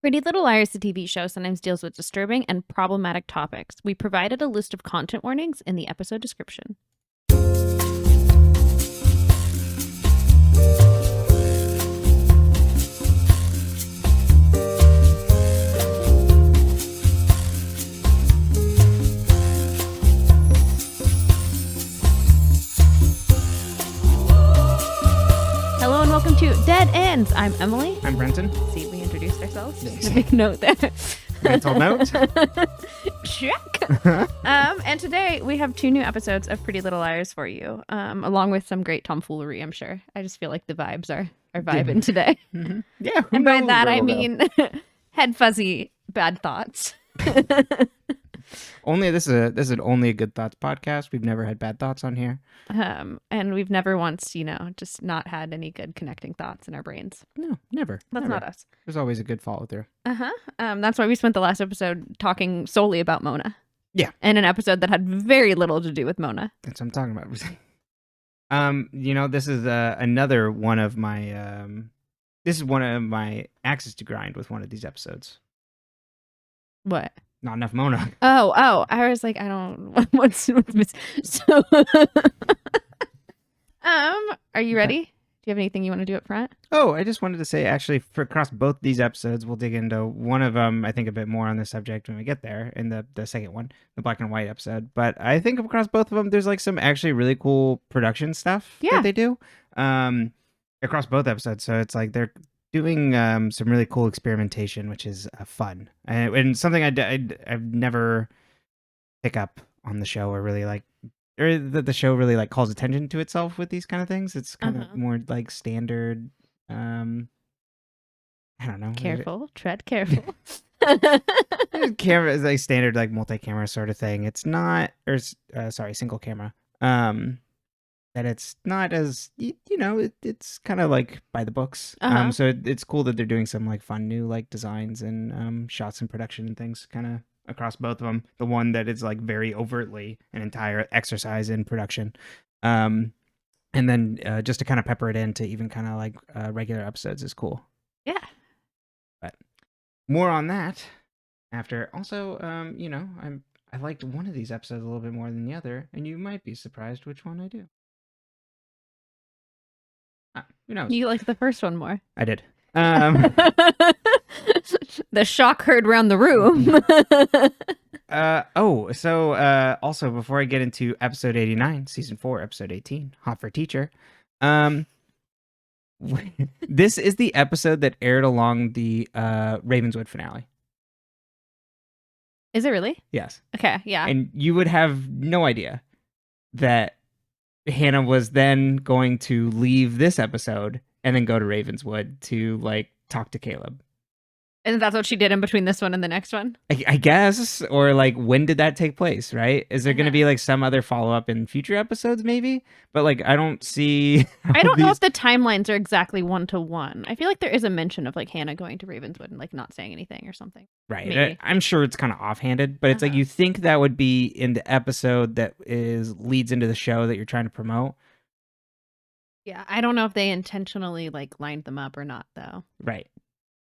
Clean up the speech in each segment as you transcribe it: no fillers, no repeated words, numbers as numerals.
Pretty Little Liars, the TV show, sometimes deals with disturbing and problematic topics. We provided a list of content warnings in the episode description. Hello and welcome to Dead Ends. I'm Emily. I'm Brenton. See, we introduced ourselves. Yes. Just a big note there. Mental note. Check. And today we have 2 new episodes of Pretty Little Liars for you, along with some great tomfoolery, I'm sure. I just feel like the vibes are vibing today. Mm-hmm. Yeah. And by that I mean head fuzzy bad thoughts. This is only a good thoughts podcast. We've never had bad thoughts on here. And we've never once, just not had any good connecting thoughts in our brains. No, never. That's never. not us. There's always a good follow through. That's why we spent the last episode talking solely about Mona. Yeah. And an episode that had very little to do with Mona. That's what I'm talking about. This is another one of my this is one of my axes to grind with one of these episodes. What? Not enough Mona. Oh, I was like, I don't what's so are you ready? Do you have anything you want to do up front? Oh, I just wanted to say, actually, for across both these episodes, we'll dig into one of them, I think, a bit more on the subject when we get there, in the second one, the black and white episode. But I think across both of them, there's like some actually really cool production stuff that they do across both episodes. So it's like they're doing some really cool experimentation, which is fun. And something I've never pick up on the show or really like, or that the show really like calls attention to itself with these kind of things. It's kind of more like standard. I don't know. Careful, tread careful. Camera is like standard like multi-camera sort of thing. It's not, or single camera. That it's not as it's kind of like by the books. So it's cool that they're doing some like fun new like designs and shots and production and things kind of across both of them. The one that is like very overtly an entire exercise in production, and then just to kind of pepper it into even kind of like regular episodes is cool. Yeah, but more on that after. Also, I liked one of these episodes a little bit more than the other, and you might be surprised which one I do. Who knows? You liked the first one more. I did. The shock heard around the room. Also, before I get into episode 89, season 4, episode 18, Hot for Teacher, this is the episode that aired along the Ravenswood finale. Is it really? Yes. Okay, yeah. And you would have no idea that Hannah was then going to leave this episode and then go to Ravenswood to like talk to Caleb. And that's what she did in between this one and the next one? I guess. Or like, when did that take place, right? Is there going to be like some other follow-up in future episodes maybe? But like, I don't see... I don't know if the timelines are exactly 1-to-1. I feel like there is a mention of like Hannah going to Ravenswood and like not saying anything or something. Right. I'm sure it's kind of offhanded, but it's like you think that would be in the episode that leads into the show that you're trying to promote. Yeah, I don't know if they intentionally like lined them up or not though. Right.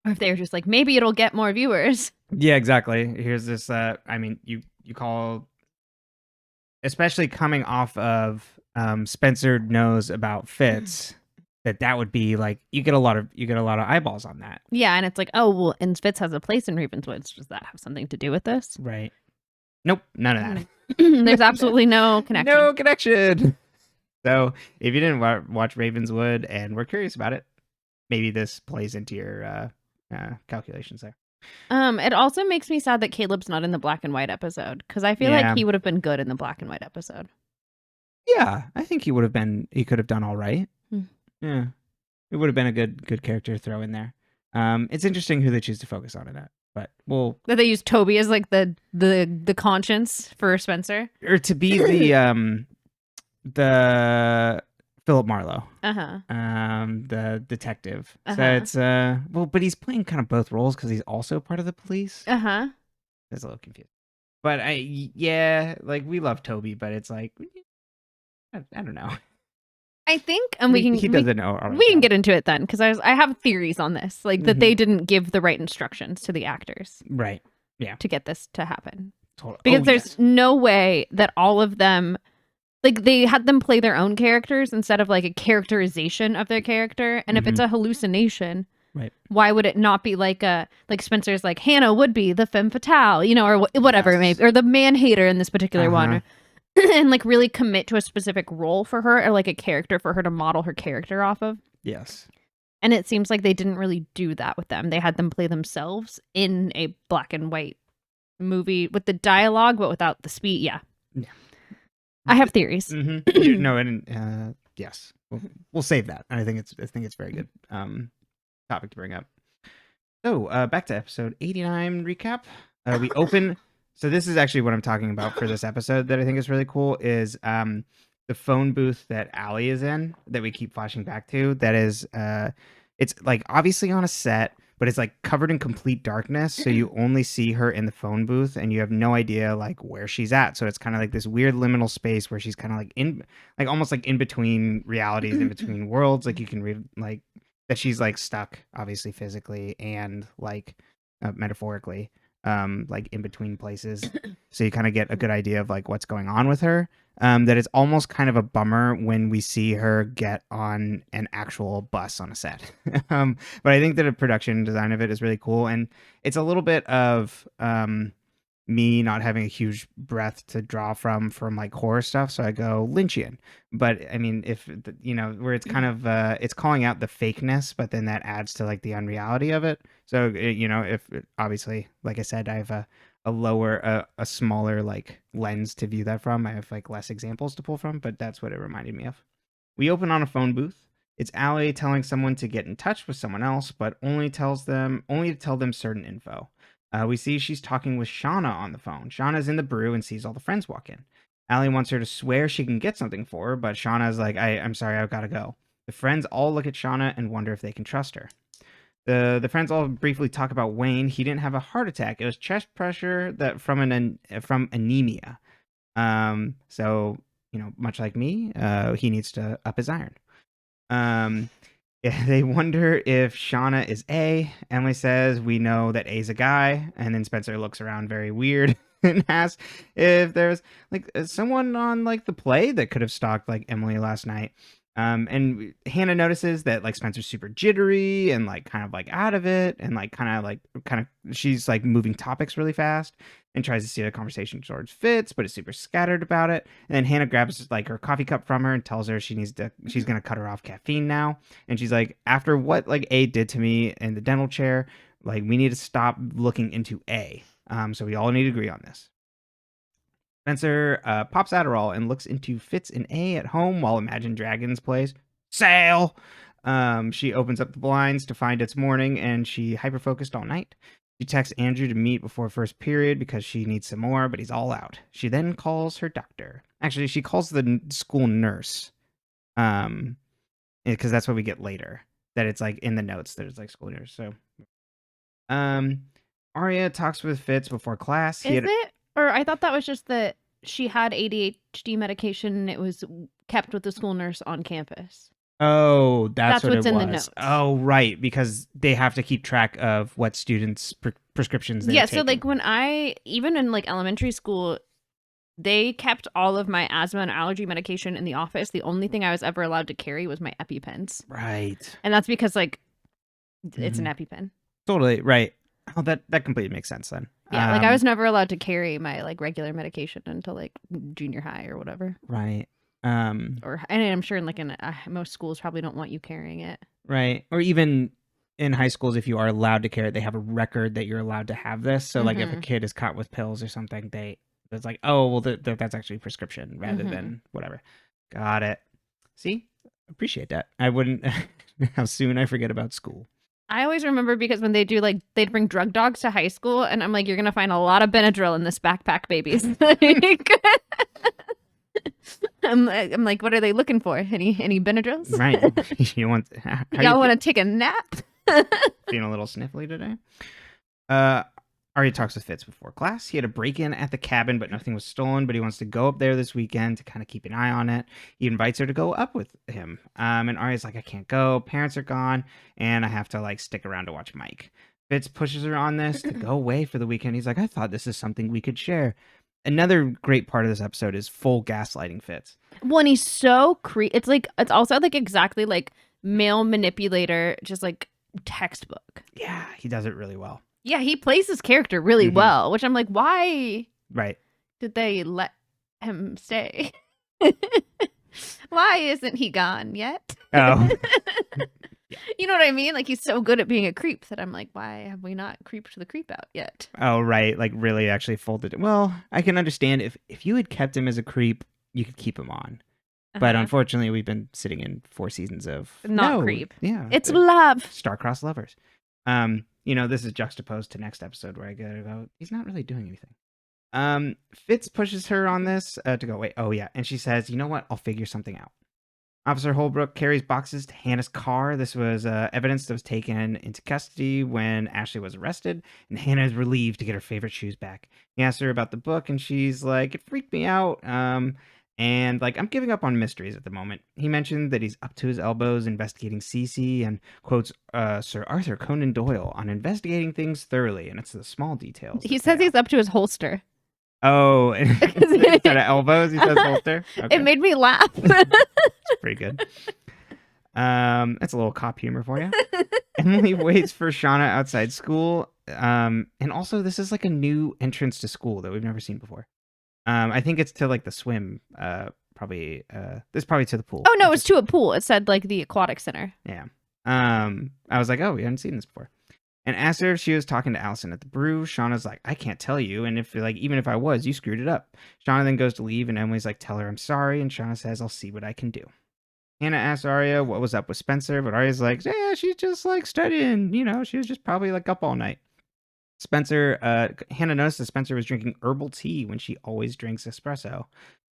Or if they were just like, maybe it'll get more viewers. Yeah, exactly. Here's this, you call, especially coming off of Spencer knows about Fitz, that would be like, you get a lot of eyeballs on that. Yeah, and it's like, oh, well, and Fitz has a place in Ravenswood. Does that have something to do with this? Right. Nope, none of that. There's absolutely no connection. No connection. So if you didn't watch Ravenswood and were curious about it, maybe this plays into your calculations there. It also makes me sad that Caleb's not in the black and white episode because I feel like he would have been good in the black and white episode. Yeah, I think he could have done all right. Yeah, it would have been a good character to throw in there. It's interesting who they choose to focus on in that, but that they use Toby as like the conscience for Spencer, or to be the Philip Marlowe, the detective. So it's but he's playing kind of both roles because he's also part of the police. That's a little confusing. But we love Toby, but it's like I don't know. I think, and he doesn't know. We can get into it then, because I have theories on this, like that they didn't give the right instructions to the actors, right? Yeah, to get this to happen. totally. Because there's no way that all of them, like they had them play their own characters instead of like a characterization of their character. And if it's a hallucination, right? Why would it not be like Spencer's like Hannah would be the femme fatale, you know, or whatever it may be, or the man hater in this particular one. And like really commit to a specific role for her, or like a character for her to model her character off of. Yes. And it seems like they didn't really do that with them. They had them play themselves in a black and white movie with the dialogue, but without the speed. Yeah. I have theories. No, and yes, we'll save that. I think it's very good topic to bring up. So back to episode 89 recap. We open. So this is actually what I'm talking about for this episode that I think is really cool is the phone booth that Allie is in that we keep flashing back to. That is, it's like obviously on a set, but it's like covered in complete darkness. So you only see her in the phone booth and you have no idea like where she's at. So it's kind of like this weird liminal space where she's kind of like like almost like in between realities, in between worlds. Like you can read like that she's like stuck obviously physically and like metaphorically. Like in between places, so you kind of get a good idea of like what's going on with her. That it's almost kind of a bummer when we see her get on an actual bus on a set. But I think that the production design of it is really cool, and it's a little bit of me not having a huge breath to draw from like horror stuff, so I go Lynchian. But I mean, if you know, where it's kind of it's calling out the fakeness, but then that adds to like the unreality of it. So you know, if obviously, like I said, I have a smaller like lens to view that from. I have like less examples to pull from, but that's what it reminded me of. We open on a phone booth. It's Allie telling someone to get in touch with someone else, but only to tell them certain info. We see she's talking with Shana on the phone. Shana's in the brew and sees all the friends walk in. Allie wants her to swear she can get something for her, but Shana's like, I'm sorry, I've got to go. The friends all look at Shana and wonder if they can trust her. The friends all briefly talk about Wayne. He didn't have a heart attack. It was chest pressure from anemia. So, you know, much like me, he needs to up his iron. They wonder if Shana is A. Emily says, we know that A's a guy. And then Spencer looks around very weird and asks if there's like someone on like the play that could have stalked like Emily last night. And Hannah notices that like Spencer's super jittery and like kind of like out of it and like kind of she's like moving topics really fast and tries to steer the conversation towards Fitz, but is super scattered about it. And then Hannah grabs like her coffee cup from her and tells her she's gonna cut her off caffeine now. And she's like, after what like A did to me in the dental chair, like we need to stop looking into A. So we all need to agree on this. Spencer pops Adderall and looks into Fitz and A at home while Imagine Dragons plays Sail. She opens up the blinds to find it's morning and she hyper-focused all night. She texts Andrew to meet before first period because she needs some more, but he's all out. She then calls her doctor. Actually, she calls the school nurse. Because that's what we get later. That it's like in the notes that it's like school nurse. So, Arya talks with Fitz before class. Is it? Or I thought that was just that she had ADHD medication and it was kept with the school nurse on campus. Oh, that's what what's it in was. the notes. Oh, right, because they have to keep track of what students' prescriptions they're taking. So like when even in like elementary school, they kept all of my asthma and allergy medication in the office. The only thing I was ever allowed to carry was my EpiPens. Right. And that's because like it's an EpiPen. Totally, right. Oh, that completely makes sense then. Yeah, like I was never allowed to carry my like regular medication until like junior high or whatever. Right. And I'm sure in most schools probably don't want you carrying it. Right. Or even in high schools, if you are allowed to carry it, they have a record that you're allowed to have this. So like if a kid is caught with pills or something, it's like, oh, well, that's actually prescription rather than whatever. Got it. See? Appreciate that. I wouldn't how soon I forget about school. I always remember because when they do they'd bring drug dogs to high school and I'm like, you're going to find a lot of Benadryl in this backpack, babies. I'm like, what are they looking for? Any Benadryls? Right. Y'all want to take a nap? Feeling a little sniffly today. Arya talks with Fitz before class. He had a break-in at the cabin, but nothing was stolen, but he wants to go up there this weekend to kind of keep an eye on it. He invites her to go up with him. And Arya's like, I can't go. Parents are gone, and I have to, like, stick around to watch Mike. Fitz pushes her on this to go away for the weekend. He's like, I thought this is something we could share. Another great part of this episode is full gaslighting Fitz. When he's so it's like, it's also like exactly like male manipulator, just like textbook. Yeah, he does it really well. Yeah, he plays his character really well, which I'm like, why did they let him stay? Why isn't he gone yet? Oh. You know what I mean? Like, he's so good at being a creep that I'm like, why have we not creeped the creep out yet? Oh, right. Like, really actually folded it. Well, I can understand if you had kept him as a creep, you could keep him on. But unfortunately, we've been sitting in 4 seasons of creep. Yeah. It's love. Star-crossed lovers. This is juxtaposed to next episode where I go, he's not really doing anything. Fitz pushes her on this to go, wait, oh yeah. And she says, you know what? I'll figure something out. Officer Holbrook carries boxes to Hannah's car. This was evidence that was taken into custody when Ashley was arrested, and Hannah is relieved to get her favorite shoes back. He asks her about the book, and she's like, it freaked me out. And like, I'm giving up on mysteries at the moment. He mentioned that he's up to his elbows investigating Cece and quotes Sir Arthur Conan Doyle on investigating things thoroughly, and it's the small details. He says he's up to his holster. Oh, instead of elbows, he says holster. Okay. It made me laugh. It's pretty good. That's a little cop humor for you. Emily waits for Shana outside school. And also, this is like a new entrance to school that we've never seen before. I think it's to like the swim. Probably. This is probably to the pool. Oh no, it's to a pool. It said like the aquatic center. Yeah. I was like, oh, we haven't seen this before. And asked her if she was talking to Allison at the brew. Shauna's like, I can't tell you. And if like, even if I was, you screwed it up. Shana then goes to leave, and Emily's like, tell her I'm sorry. And Shana says, I'll see what I can do. Hannah asks Arya what was up with Spencer, but Arya's like, yeah, she's just like studying. She was just probably like up all night. Hannah noticed that Spencer was drinking herbal tea when she always drinks espresso.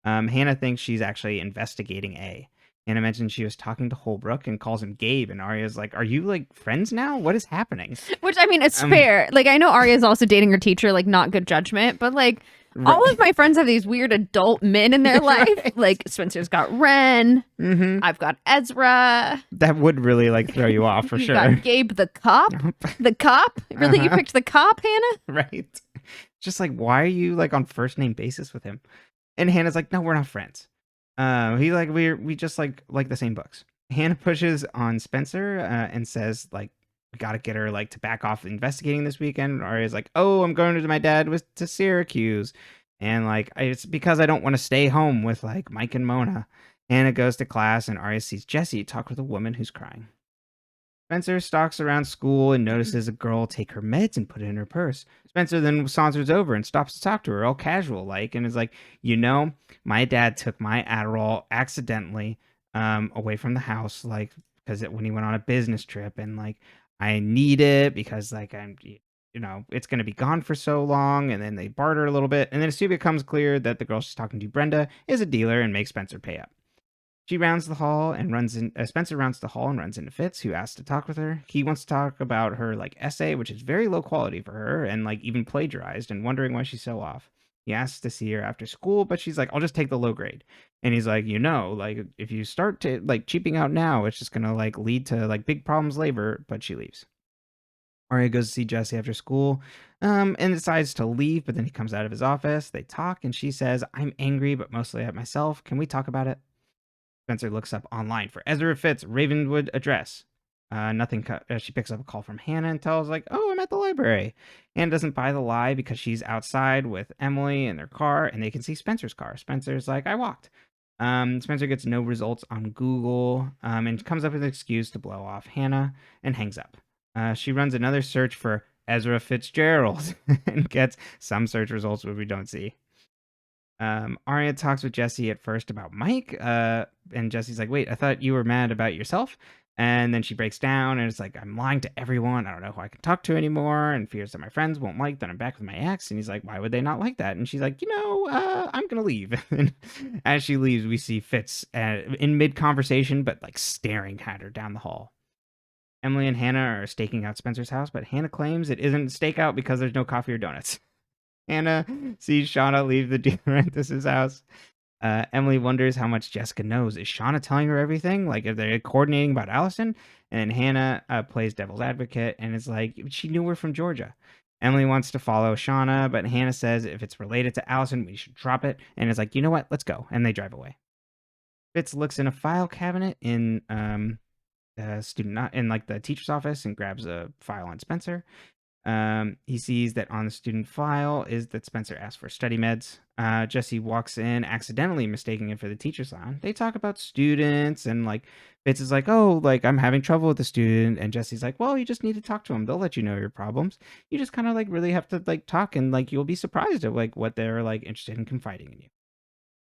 Hannah thinks she's actually investigating A. Hannah mentioned she was talking to Holbrook and calls him Gabe, and Arya's like, are you like friends now? What is happening? Which, I mean, it's fair. Like, I know Arya's also dating her teacher, like, not good judgment, but like, all of my friends have these weird adult men in their life. Like, Spencer's got Ren. I've got Ezra. That would really like throw you off for sure. Got Gabe the cop. The cop? Really? You picked the cop, Hannah? Right. Just like, why are you like on first name basis with him? And Hannah's like, no, we're not friends. We just like the same books. Hannah pushes on Spencer and says like, we got to get her like to back off investigating this weekend. Arya's like, oh, I'm going to my dad to Syracuse, and like it's because I don't want to stay home with like Mike and Mona. Hannah goes to class, and Arya sees Jesse talk with a woman who's crying. Spencer stalks around school and notices a girl take her meds and put it in her purse. Spencer then saunters over and stops to talk to her, all casual like, and is like, my dad took my Adderall accidentally away from the house, like, because when he went on a business trip, and like, I need it because like it's going to be gone for so long. And then they barter a little bit, and then it soon becomes clear that the girl she's talking to, Brenda, is a dealer and makes Spencer pay up. She rounds the hall and runs in. Spencer rounds the hall and runs into Fitz, who asks to talk with her. He wants to talk about her like essay, which is very low quality for her, and like even plagiarized, and wondering why she's so off. He asks to see her after school, but she's like, I'll just take the low grade. And he's like, like if you start to like cheaping out now, it's just gonna like lead to like big problems later. But she leaves. Arya goes to see Jesse after school, and decides to leave, but then he comes out of his office. They talk, and she says, I'm angry, but mostly at myself. Can we talk about it? Spencer looks up online for Ezra Fitz Ravenswood address. Nothing. She picks up a call from Hannah and tells like, oh, I'm at the library. Hannah doesn't buy the lie because she's outside with Emily in their car, and they can see Spencer's car. Spencer's like, I walked. Spencer gets no results on Google, and comes up with an excuse to blow off Hannah and hangs up. She runs another search for Ezra Fitzgerald and gets some search results which we don't see. Arya talks with Jesse at first about Mike, and Jesse's like, wait, I thought you were mad about yourself. And then she breaks down and it's like, I'm lying to everyone. I don't know who I can talk to anymore, and fears that my friends won't like that I'm back with my ex. And he's like, why would they not like that? And she's like, I'm gonna leave. And as she leaves, we see Fitz in mid-conversation, but like staring at her down the hall. Emily and Hannah are staking out Spencer's house, but Hannah claims it isn't stakeout because there's no coffee or donuts. Hannah sees Shana leave the DeLaurentis' house. Emily wonders how much Jessica knows. Is Shana telling her everything? Like, are they coordinating about Allison? And then Hannah plays devil's advocate and is like, she knew her from Georgia. Emily wants to follow Shana, but Hannah says if it's related to Allison, we should drop it. And is like, you know what? Let's go. And they drive away. Fitz looks in a file cabinet in the teacher's office and grabs a file on Spencer. He sees that on the student file is that Spencer asked for study meds. Jesse walks in, accidentally mistaking it for the teacher's line. They talk about students, and like Fitz is like, "Oh, like I'm having trouble with the student," and Jesse's like, "Well, you just need to talk to them. They'll let you know your problems. You just kind of like really have to like talk, and like you'll be surprised at like what they're like interested in confiding in you."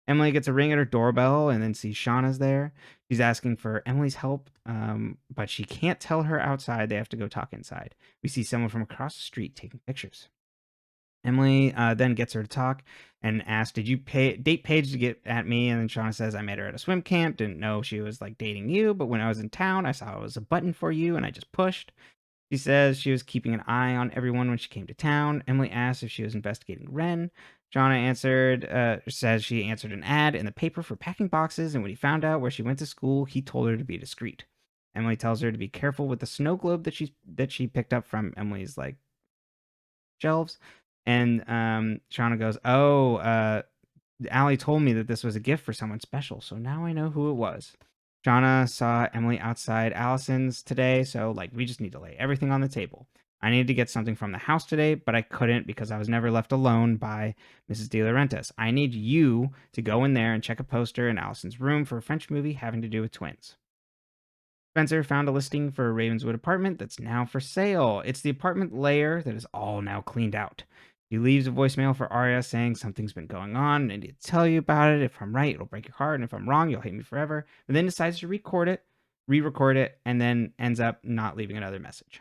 Emily gets a ring at her doorbell and then sees Shauna's there. She's asking for Emily's help, but she can't tell her outside. They have to go talk inside. We see someone from across the street taking pictures. Emily then gets her to talk and asks, "Did you date Paige to get at me?" And then Shauna says, "I met her at a swim camp. Didn't know she was like dating you, but when I was in town, I saw it was a button for you, and I just pushed." She says she was keeping an eye on everyone when she came to town. Emily asks if she was investigating Ren. Says she answered an ad in the paper for packing boxes, and when he found out where she went to school, he told her to be discreet. Emily tells her to be careful with the snow globe that she picked up from Emily's like shelves. And Shauna goes, "Oh, Allie told me that this was a gift for someone special, so now I know who it was." Shauna saw Emily outside Allison's today, so like we just need to lay everything on the table. I needed to get something from the house today, but I couldn't because I was never left alone by Mrs. De Laurentiis. I need you to go in there and check a poster in Allison's room for a French movie having to do with twins. Spencer found a listing for a Ravenswood apartment that's now for sale. It's the apartment layer that is all now cleaned out. He leaves a voicemail for Arya saying something's been going on and I need to tell you about it. If I'm right, it'll break your heart, and if I'm wrong, you'll hate me forever. But then decides to re-record it, and then ends up not leaving another message.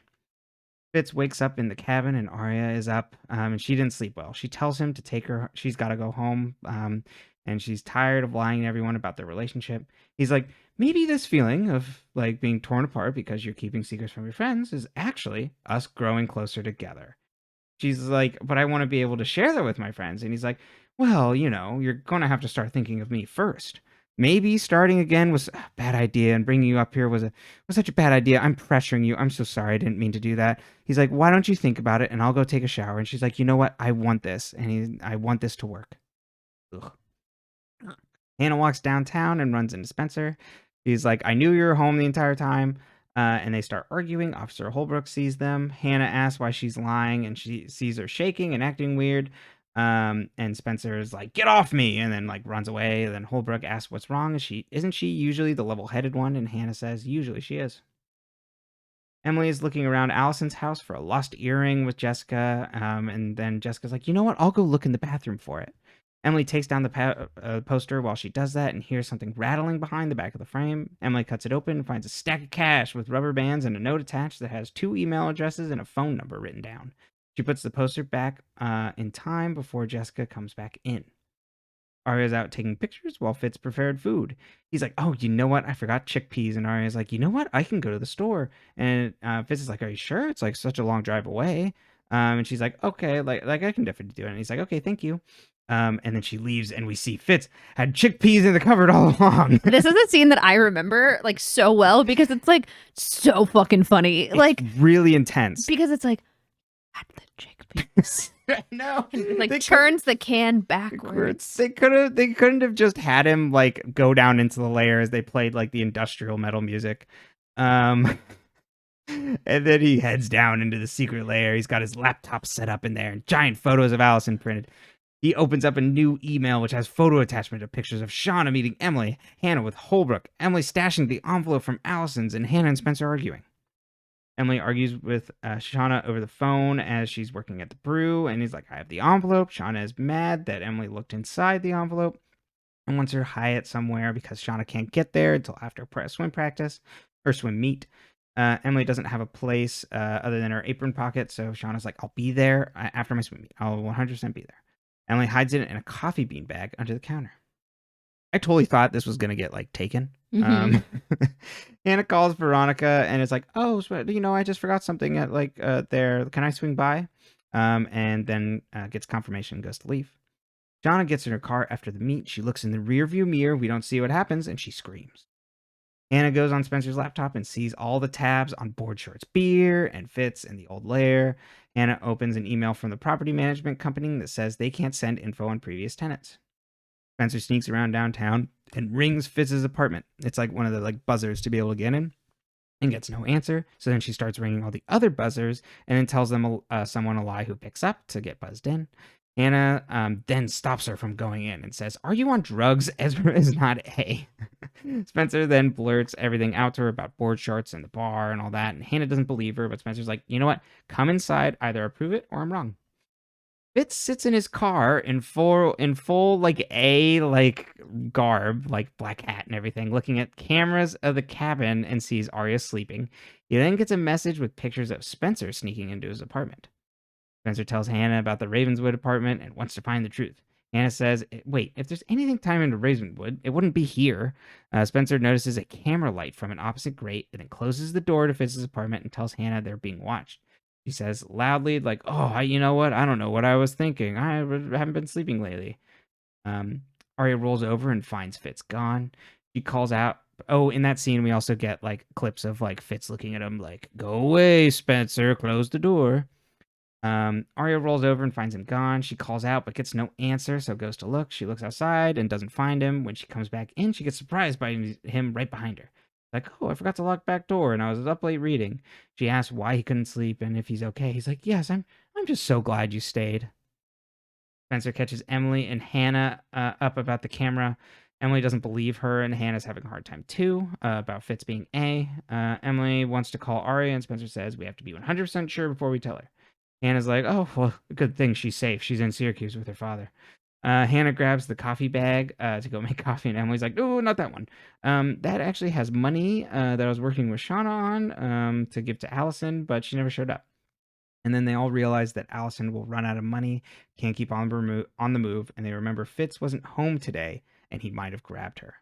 Fitz wakes up in the cabin and Arya is up, and she didn't sleep well. She tells him to take her. She's got to go home, and she's tired of lying to everyone about their relationship. He's like, maybe this feeling of like being torn apart because you're keeping secrets from your friends is actually us growing closer together. She's like, but I want to be able to share that with my friends. And he's like, well, you're going to have to start thinking of me first. Maybe starting again was a bad idea, and bringing you up here was such a bad idea. I'm pressuring you. I'm so sorry. I didn't mean to do that. He's like, why don't you think about it, and I'll go take a shower. And she's like, you know what? I want this, and I want this to work. Ugh. Hannah walks downtown and runs into Spencer. He's like, I knew you were home the entire time. And they start arguing. Officer Holbrook sees them. Hannah asks why she's lying, and she sees her shaking and acting weird. And Spencer is like, get off me, and then like runs away. And then Holbrook asks what's wrong. Isn't she usually the level-headed one? And Hannah says, usually she is. Emily is looking around Allison's house for a lost earring with Jessica. And then Jessica's like, you know what? I'll go look in the bathroom for it. Emily takes down the poster while she does that and hears something rattling behind the back of the frame. Emily cuts it open and finds a stack of cash with rubber bands and a note attached that has 2 email addresses and a phone number written down. She puts the poster back in time before Jessica comes back in. Arya's out taking pictures while Fitz prepared food. He's like, oh, you know what? I forgot chickpeas. And Arya's like, you know what? I can go to the store. And Fitz is like, are you sure? It's like such a long drive away. And she's like, okay, like I can definitely do it. And he's like, okay, thank you. And then she leaves, and we see Fitz had chickpeas in the cupboard all along. This is a scene that I remember like so well because it's like so fucking funny. It's like really intense. Because it's like, had the chickpeas. No, like turns the can backwards. They couldn't have just had him like go down into the layer as they played like the industrial metal music. And then he heads down into the secret layer. He's got his laptop set up in there and giant photos of Allison printed. He opens up a new email which has photo attachment of pictures of Shana meeting Emily, Hannah with Holbrook, Emily stashing the envelope from Allison's, and Hannah and Spencer arguing. Emily argues with Shana over the phone as she's working at the brew, and he's like, I have the envelope. Shana is mad that Emily looked inside the envelope and wants her to hide it somewhere because Shana can't get there until after swim practice or swim meet. Emily doesn't have a place other than her apron pocket, so Shana's like, I'll be there after my swim meet. I'll 100% be there. Emily hides it in a coffee bean bag under the counter. I totally thought this was going to get like taken. Mhm. Hannah calls Veronica and it's like, oh, I just forgot something at like there. Can I swing by? And then gets confirmation and goes to leave. Shana gets in her car after the meet. She looks in the rearview mirror. We don't see what happens, and she screams. Hannah goes on Spencer's laptop and sees all the tabs on Board Shorts Beer and Fitz and the old lair. Hannah opens an email from the property management company that says they can't send info on previous tenants. Spencer sneaks around downtown and rings Fitz's apartment. It's like one of the like buzzers to be able to get in, and gets no answer. So then she starts ringing all the other buzzers and then tells them someone a lie who picks up to get buzzed in. Hannah then stops her from going in and says, "Are you on drugs? Ezra is not A." Spencer then blurts everything out to her about board shorts and the bar and all that. And Hannah doesn't believe her, but Spencer's like, you know what? Come inside. Either approve it or I'm wrong. Fitz sits in his car in full like A like garb, like black hat and everything, looking at cameras of the cabin and sees Arya sleeping. He then gets a message with pictures of Spencer sneaking into his apartment. Spencer tells Hannah about the Ravenswood apartment and wants to find the truth. Hannah says, wait, if there's anything tied into Ravenswood, it wouldn't be here. Spencer notices a camera light from an opposite grate and then closes the door to Fitz's apartment and tells Hannah they're being watched. She says loudly, like, oh, you know what? I don't know what I was thinking. I haven't been sleeping lately. Arya rolls over and finds Fitz gone. She calls out. Oh, in that scene, we also get like clips of like Fitz looking at him like, go away, Spencer, close the door. Arya rolls over and finds him gone. She calls out but gets no answer, so goes to look. She looks outside and doesn't find him. When she comes back in, she gets surprised by him right behind her. Like, oh, I forgot to lock back door and I was up late reading. She asks why he couldn't sleep and if he's okay. He's like, yes, I'm just so glad you stayed. Spencer catches Emily and Hannah up about the camera. Emily doesn't believe her, and Hannah's having a hard time too about Fitz being A. Emily wants to call Arya, and Spencer says we have to be 100% sure before we tell her. Hannah's like, oh, well, good thing she's safe. She's in Syracuse with her father. Hannah grabs the coffee bag to go make coffee, and Emily's like, no, not that one. That actually has money that I was working with Shana on to give to Allison, but she never showed up. And then they all realize that Allison will run out of money, can't keep on the move, and they remember Fitz wasn't home today, and he might have grabbed her.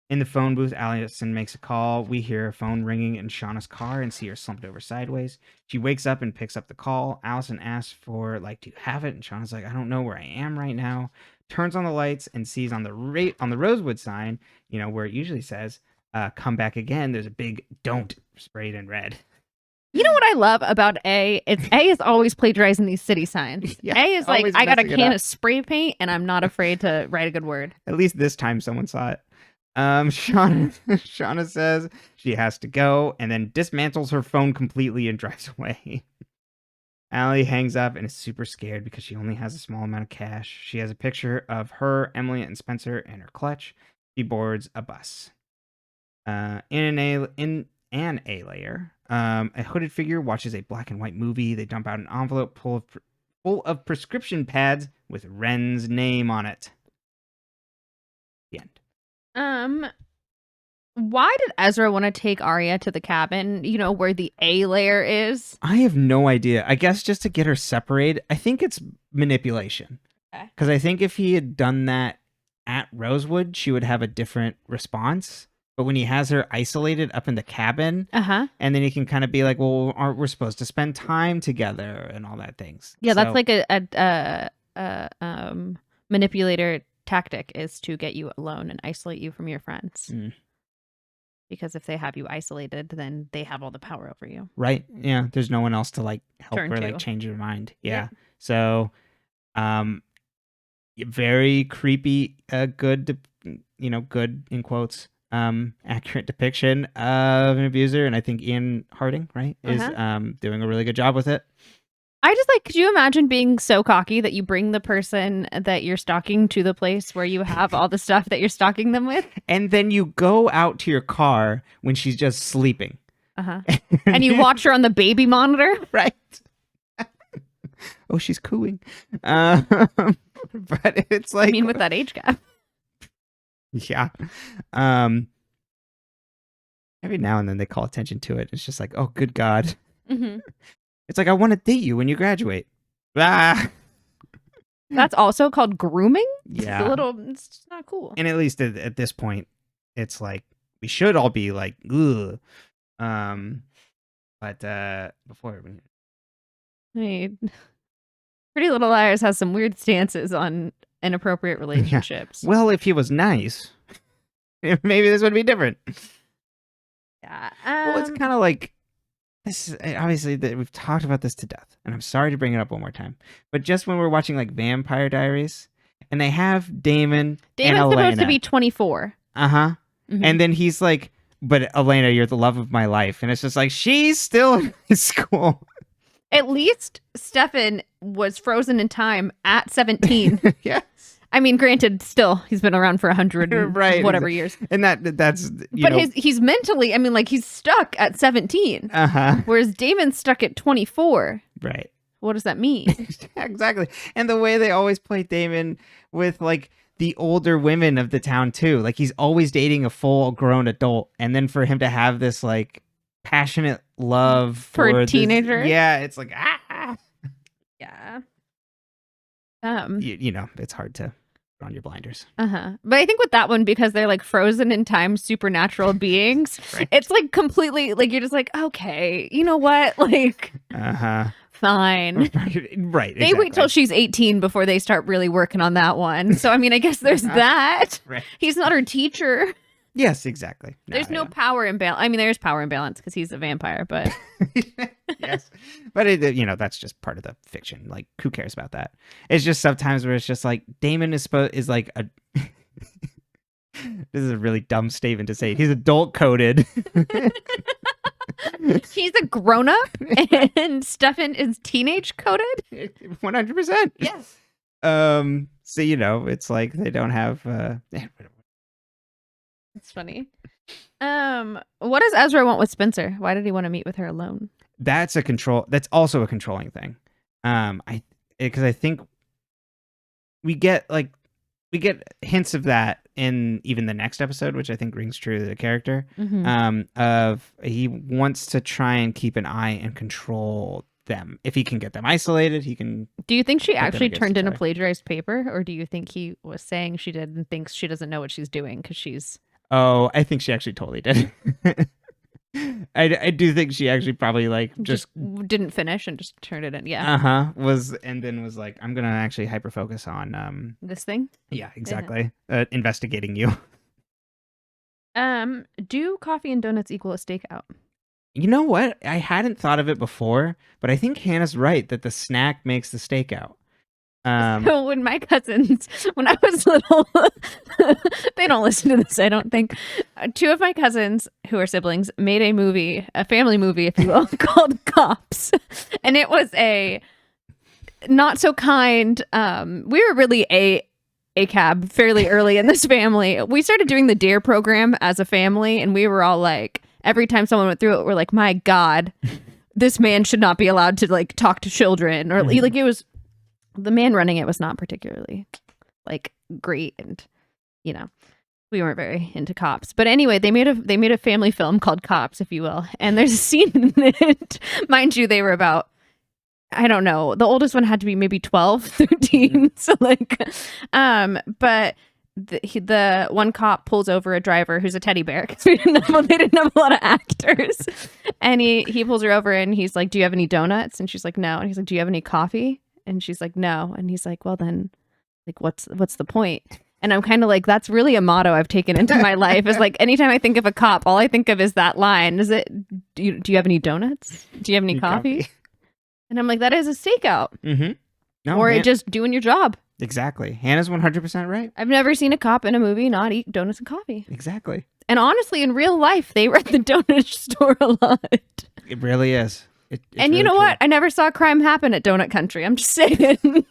In the phone booth, Allison makes a call. We hear a phone ringing in Shauna's car and see her slumped over sideways. She wakes up and picks up the call. Allison asks for, like, do you have it? And Shauna's like, I don't know where I am right now. Turns on the lights and sees on the Rosewood sign, where it usually says, come back again. There's a big don't sprayed in red. You know what I love about A? A is always plagiarizing these city signs. Yeah, A is like, I got a can of spray paint and I'm not afraid to write a good word. At least this time someone saw it. Shana says she has to go and then dismantles her phone completely and drives away. Allie hangs up and is super scared because she only has a small amount of cash. She has a picture of her, Emily, and Spencer in her clutch. She boards a bus. In an A layer, a hooded figure watches a black and white movie. They dump out an envelope full of prescription pads with Ren's name on it. The end. Why did Ezra want to take Arya to the cabin, where the A layer is? I have no idea. I guess just to get her separated. I think it's manipulation. Okay. Because I think if he had done that at Rosewood, she would have a different response. But when he has her isolated up in the cabin, and then he can kind of be like, well, we're supposed to spend time together and all that things. Yeah, so, that's like a manipulator tactic is to get you alone and isolate you from your friends. Because if they have you isolated, then they have all the power over you. Right. Yeah. There's no one else to like help or like change your mind. Yeah. So, very creepy, good in quotes, accurate depiction of an abuser. And I think Ian Harding, right, is doing a really good job with it. I just could you imagine being so cocky that you bring the person that you're stalking to the place where you have all the stuff that you're stalking them with? And then you go out to your car when she's just sleeping. And you watch her on the baby monitor? Right. Oh, she's cooing. But it's like... I mean, with that age gap. Yeah. Every now and then they call attention to it. It's just like, oh, good God. It's like, I want to date you when you graduate. Ah! That's also called grooming? Yeah. It's just not cool. And at least at this point, it's like, we should all be like, ugh. But before... Hey, Pretty Little Liars has some weird stances on inappropriate relationships. Yeah. Well, if he was nice, maybe this would be different. Yeah. Well, it's kind of like, this is obviously that we've talked about this to death, and I'm sorry to bring it up one more time, but just when we're watching like Vampire Diaries, and they have Damon's and Elena. Supposed to be 24. Mm-hmm. And then he's like, but Elena, you're the love of my life, and it's just like, she's still in high school. At least Stefan was frozen in time at 17. Yes. I mean, granted, still he's been around for 100 right. whatever years, and that's. But he's mentally, I mean, like he's stuck at 17. Whereas Damon's stuck at 24. Right. What does that mean? Exactly. And the way they always play Damon with like the older women of the town too, like he's always dating a full grown adult, and then for him to have this like passionate love for a teenager. Yeah, it's like Yeah. You know, it's hard to put on your blinders. But I think with that one, because they're like frozen in time supernatural beings, right. It's like completely like, you're just like, okay, you know what, like fine. Right. They wait till she's 18 before they start really working on that one. So I mean, I guess there's that. Right. He's not her teacher. Yes, exactly. There's no power imbalance. I mean, there's power imbalance because he's a vampire, but yes, but that's just part of the fiction. Like, who cares about that? It's just sometimes where it's just like Damon is like a. This is a really dumb statement to say. He's adult coded. He's a grown up, and Stefan is teenage coded. 100%. Yes. So it's like they don't have. It's funny. What does Ezra want with Spencer? Why did he want to meet with her alone? That's also a controlling thing. Because I think we get hints of that in even the next episode, which I think rings true to the character. Of he wants to try and keep an eye and control them. If he can get them isolated, he can. Do you think she actually turned in a plagiarized paper, or do you think he was saying she did and thinks she doesn't know what she's doing because she's? Oh, I think she actually totally did. I do think she actually probably like just didn't finish and just turned it in. Yeah. Was like, I'm gonna actually hyper focus on this thing. Yeah, exactly. Investigating you. Do coffee and donuts equal a stakeout? You know what? I hadn't thought of it before, but I think Hannah's right that the snack makes the stakeout. So when my cousins, when I was little, they don't listen to this, I don't think. Two of my cousins, who are siblings, made a family movie, if you will, called Cops. And it was a not so kind, we were really a cab fairly early in this family. We started doing the DARE program as a family, and we were all like, every time someone went through it, we're like, my God, this man should not be allowed to like talk to children. Or like it was, the man running it was not particularly like great, and we weren't very into cops. But anyway, they made a family film called Cops, if you will, and there's a scene in it. Mind you, they were about, I don't know, the oldest one had to be maybe 12, 13. So like, but the one cop pulls over a driver who's a teddy bear because they didn't have a lot of actors, and he pulls her over and he's like, "Do you have any donuts?" And she's like, "No." And he's like, "Do you have any coffee?" And she's like, "No." And he's like, "Well then, like, what's the point?" And I'm kind of like, that's really a motto I've taken into my life. Is like, anytime I think of a cop, all I think of is that line. Is it, do you have any donuts? Do you have any coffee? And I'm like, that is a stakeout. Mm-hmm. No, or just doing your job. Exactly. Hannah's 100% right. I've never seen a cop in a movie not eat donuts and coffee. Exactly. And honestly, in real life, they were at the donut store a lot. It really is. It's and you really know true. what? I never saw crime happen at Donut Country. I'm just saying.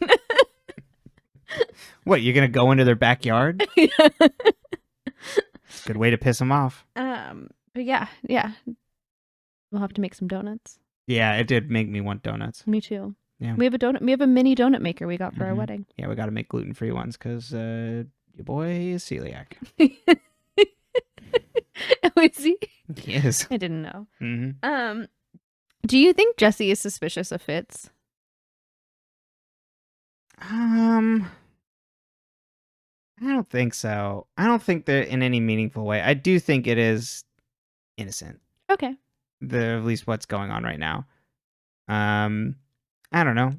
What, you're going to go into their backyard? Good way to piss them off. But yeah. We'll have to make some donuts. Yeah, it did make me want donuts. Me too. Yeah. We have a mini donut maker we got for our wedding. Yeah, we got to make gluten-free ones because your boy is celiac. Oh, is he? Yes. I didn't know. Mm-hmm. Do you think Jesse is suspicious of Fitz? I don't think so. I don't think that in any meaningful way. I do think it is innocent. Okay. At least what's going on right now. I don't know.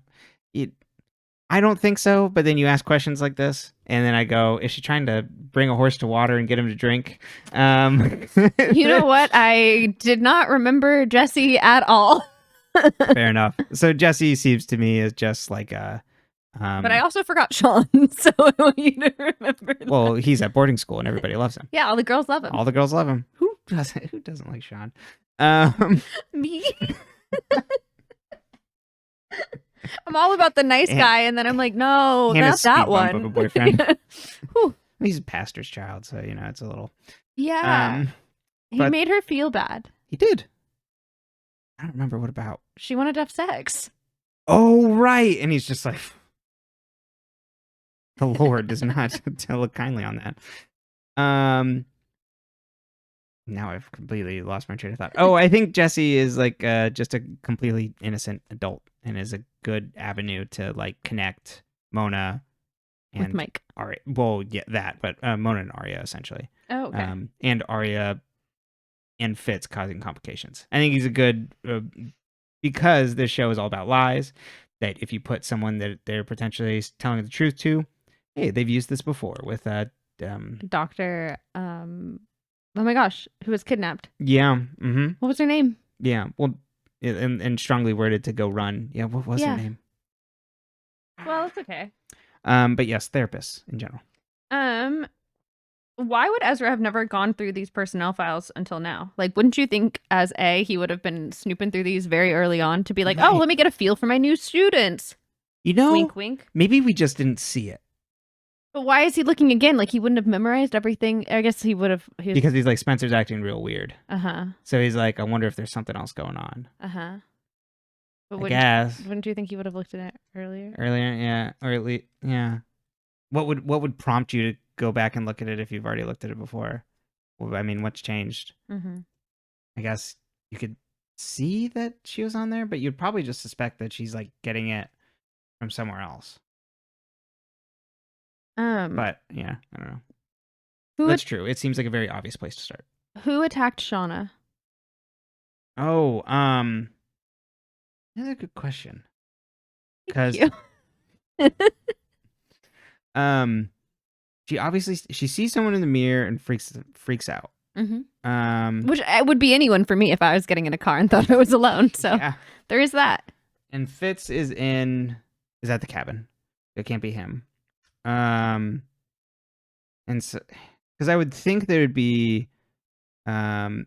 I don't think so, but then you ask questions like this, and then I go, is she trying to bring a horse to water and get him to drink? You know what? I did not remember Jesse at all. Fair enough. So Jesse seems to me as just like a... but I also forgot Sean, so I want you to remember that. Well, he's at boarding school and everybody loves him. Yeah, all the girls love him. All the girls love him. Who doesn't like Sean? Me? I'm all about the nice guy, and then I'm like, no, not that one. Of a boyfriend. He's a pastor's child, so it's a little. Yeah. He made her feel bad. He did. I don't remember what about. She wanted to have sex. Oh right, and he's just like, the Lord does not look kindly on that. Now I've completely lost my train of thought. Oh, I think Jesse is like just a completely innocent adult and is a good avenue to like connect Mona and with Mike. Arya. Well, yeah, that, but Mona and Arya essentially. Oh, okay. And Arya and Fitz causing complications. I think he's a good because this show is all about lies. That if you put someone that they're potentially telling the truth to, hey, they've used this before with Doctor. Oh my gosh, who was kidnapped? Yeah. Mm-hmm. What was her name? Yeah. Well, and strongly worded to go run. Yeah. What was her name? Well, it's okay. But yes, therapists in general. Why would Ezra have never gone through these personnel files until now? Like, wouldn't you think as he would have been snooping through these very early on to be like, oh, let me get a feel for my new students. Wink, wink. Maybe we just didn't see it. But why is he looking again? Like, he wouldn't have memorized everything. I guess he would have. Because he's like, Spencer's acting real weird. Uh-huh. So he's like, I wonder if there's something else going on. Uh-huh. But wouldn't you think he would have looked at it earlier? Earlier, yeah. Or at least, yeah. What would prompt you to go back and look at it if you've already looked at it before? Well, I mean, what's changed? Mm-hmm. I guess you could see that she was on there, but you'd probably just suspect that she's like getting it from somewhere else. But yeah, I don't know. That's true. It seems like a very obvious place to start. Who attacked Shana? Oh, that's a good question. Because she sees someone in the mirror and freaks out. Mm-hmm. Which would be anyone for me if I was getting in a car and thought I was alone. So yeah. There is that. And Fitz is at the cabin. It can't be him. And so, because I would think there would be, because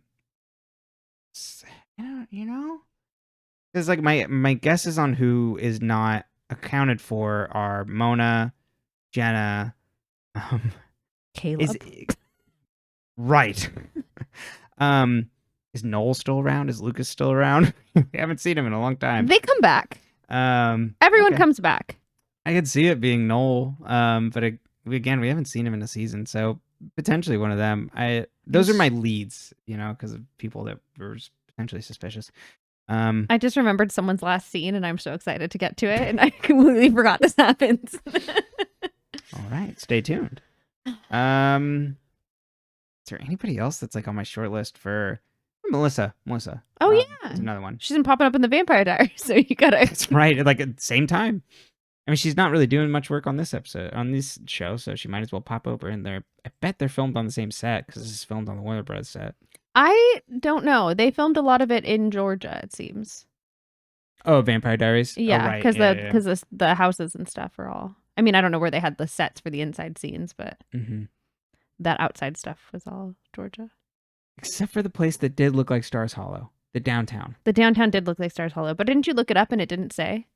like my guesses on who is not accounted for are Mona, Jenna, Caleb. Right. Is Noel still around? Is Lucas still around? We haven't seen him in a long time. They come back. Everyone comes back. I could see it being Noel, but again, we haven't seen him in a season, so potentially one of them. Those are my leads, because of people that were potentially suspicious. I just remembered someone's last scene, and I'm so excited to get to it, and I completely forgot this happens. All right, stay tuned. Is there anybody else that's like on my short list for Melissa? Oh yeah, there's another one. She's been popping up in the Vampire Diaries, so you gotta. That's right, like at the same time. I mean, she's not really doing much work on this show, so she might as well pop over in there. I bet they're filmed on the same set because this is filmed on the Warner Bros. Set. I don't know. They filmed a lot of it in Georgia, it seems. Oh, Vampire Diaries? Yeah, because the houses and stuff are all... I mean, I don't know where they had the sets for the inside scenes, but that outside stuff was all Georgia. Except for the place that did look like Stars Hollow, the downtown. The downtown did look like Stars Hollow, but didn't you look it up and it didn't say?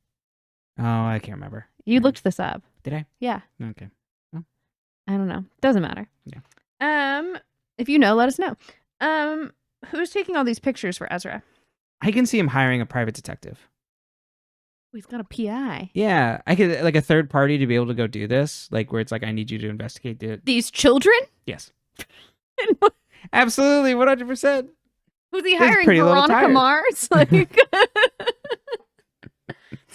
Oh, I can't remember. You looked this up. Did I? Yeah. Okay. Well. I don't know. Doesn't matter. Yeah. If you know, let us know. Who's taking all these pictures for Ezra? I can see him hiring a private detective. He's got a PI. Yeah, I could like a third party to be able to go do this, like where it's like I need you to investigate these children. Yes. Absolutely, 100%. Who's he hiring? Veronica Mars? Like, it's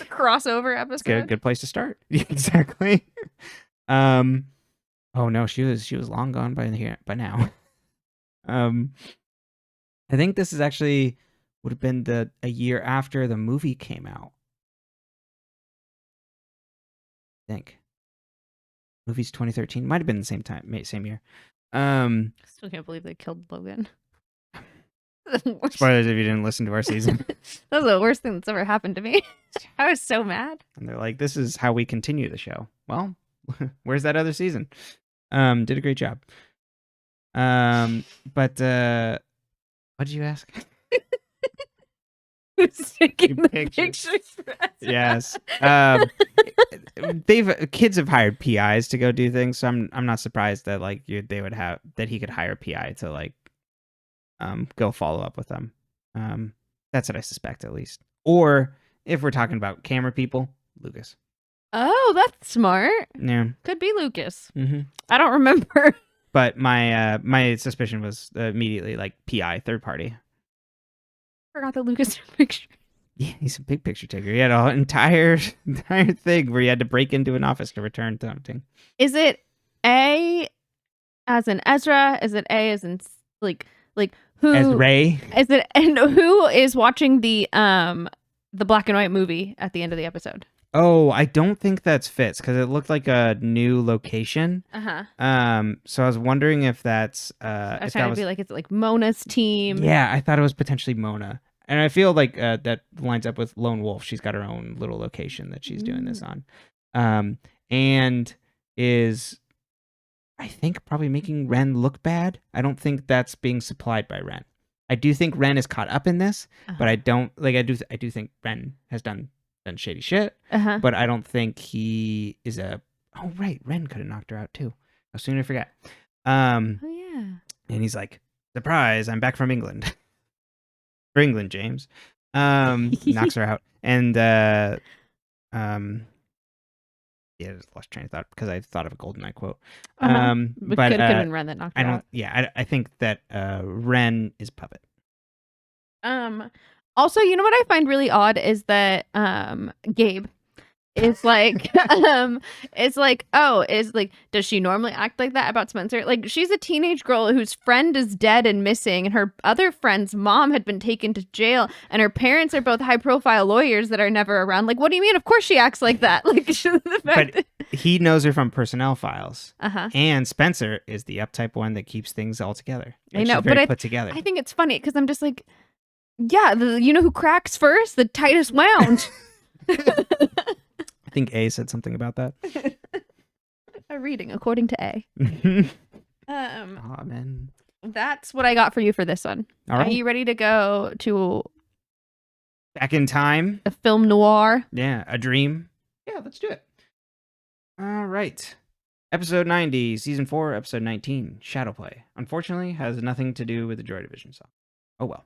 a crossover episode. It's a good place to start. Exactly. Oh no, she was long gone by now. I think this is actually would have been a year after the movie came out. I think movie's 2013. Might have been the same year. Still can't believe they killed Logan. Spoilers if you didn't listen to our season. That was the worst thing that's ever happened to me. I was so mad. And they're like, this is how we continue the show. Well, where's that other season? Did a great job. But what did you ask? Who's taking the Pictures. pictures? Yes. Kids have hired PIs to go do things, so I'm not surprised that like they would have that he could hire a PI to like go follow up with them. That's what I suspect at least. Or if we're talking about camera people, Lucas. Oh, that's smart. Yeah. Could be Lucas. Mm-hmm. I don't remember. But my suspicion was immediately like PI, third party. Forgot that Lucas took picture. Yeah, he's a big picture taker. He had an entire thing where he had to break into an office to return something. Is it A as in Ezra? Is it A as in like who? As Ray? Is it, and who is watching the black and white movie at the end of the episode? Oh, I don't think that's Fitz because it looked like a new location. So I was wondering if that's I was trying to be like, it's like Mona's team. Yeah, I thought it was potentially Mona. And I feel like that lines up with Lone Wolf. She's got her own little location that she's doing this on. And is, I think, probably making Ren look bad. I don't think that's being supplied by Ren. I do think Ren is caught up in this, but I don't, like, I do think Ren has done shady shit, but I don't think he is oh, right, Ren could have knocked her out too. How soon I forget. Oh, yeah. And he's like, surprise, I'm back from England. For England, James. Knocks her out. And yeah, I just lost train of thought because I thought of a GoldenEye quote. But could have been Ren that knocked her out. Yeah, I think that Ren is puppet. Also, you know what I find really odd is that Gabe is like does she normally act like that about Spencer? Like, she's a teenage girl whose friend is dead and missing, and her other friend's mom had been taken to jail, and her parents are both high profile lawyers that are never around. Like, what do you mean? Of course she acts like that. Like, but he knows her from personnel files. And Spencer is the uptype one that keeps things all together. I know, she's very put together. I think it's funny because I'm just like, yeah, you know who cracks first? The tightest wound. I think A said something about that. A reading according to A. Man. That's what I got for you for this one. All right. Are you ready to go to back in time? A film noir? Yeah, a dream. Yeah, let's do it. All right. Episode 90, season 4, episode 19, Shadowplay. Unfortunately, has nothing to do with the Joy Division song. Oh well.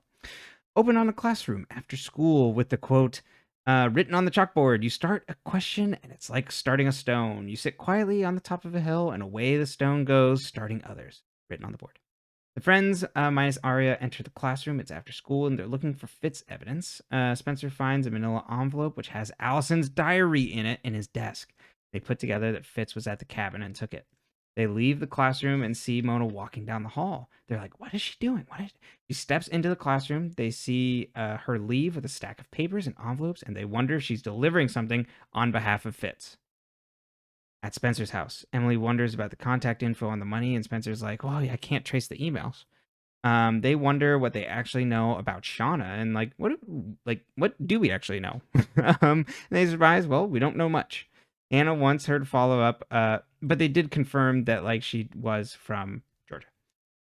Open on a classroom after school with the quote, written on the chalkboard, you start a question and it's like starting a stone. You sit quietly on the top of a hill and away the stone goes, starting others. Written on the board. The friends, minus Arya, enter the classroom. It's after school and they're looking for Fitz evidence. Spencer finds a manila envelope which has Allison's diary in it in his desk. They put together that Fitz was at the cabin and took it. They leave the classroom and see Mona walking down the hall. They're like, what is she doing? She steps into the classroom. They see her leave with a stack of papers and envelopes, and they wonder if she's delivering something on behalf of Fitz. At Spencer's house, Emily wonders about the contact info on the money, and Spencer's like, well, I can't trace the emails. They wonder what they actually know about Shana, and what do we actually know? They surprise, well, we don't know much. Hannah wants her to follow up, but they did confirm that she was from Georgia.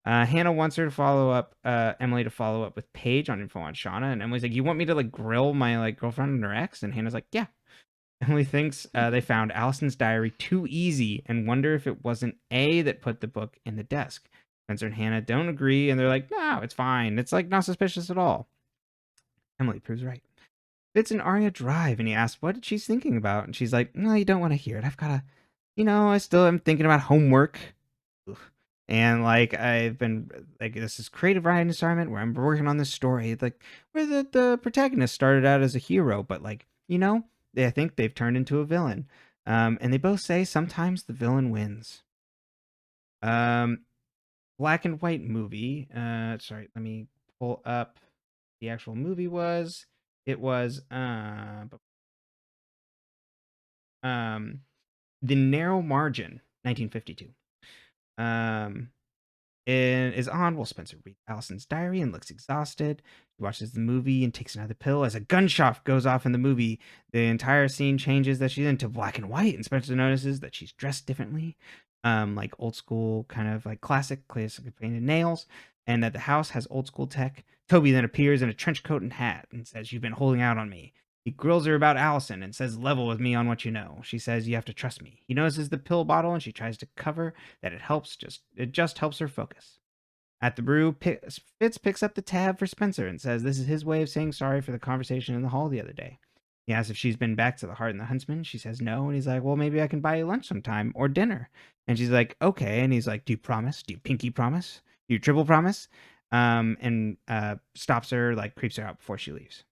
Hannah wants her to follow up, Emily to follow up with Paige on info on Shana, and Emily's like, you want me to grill my girlfriend and her ex? And Hannah's like, yeah. Emily thinks they found Allison's diary too easy and wonder if it wasn't A that put the book in the desk. Spencer and Hannah don't agree, and they're like, no, it's fine. It's not suspicious at all. Emily proves right. Fitz and Arya drive, and he asks what she's thinking about, and she's like, no, you don't want to hear it. I've got to, I still am thinking about homework. Oof. And I've been this is creative writing assignment where I'm working on this story, where the protagonist started out as a hero, but I think they've turned into a villain. And they both say sometimes the villain wins. Um, black and white movie. Sorry, let me pull up the actual movie was. It was The Narrow Margin, 1952. Um, and is on while Spencer reads Allison's diary and looks exhausted. He watches the movie and takes another pill. As a gunshot goes off in the movie, the entire scene changes that she's into black and white, and Spencer notices that she's dressed differently, like old school, kind of like classic painted nails, and that the house has old school tech. Toby then appears in a trench coat and hat and says, "You've been holding out on me." He grills her about Allison and says, "Level with me on what you know." She says, "You have to trust me." He notices the pill bottle and she tries to cover that it just helps her focus. At the brew, Fitz picks up the tab for Spencer and says this is his way of saying sorry for the conversation in the hall the other day. He asks if she's been back to the Heart and the Huntsman. She says no, and he's like, well, maybe I can buy you lunch sometime or dinner. And she's like, okay. And he's like, do you promise? Do you pinky promise? Do you triple promise? And stops her, like creeps her out before she leaves.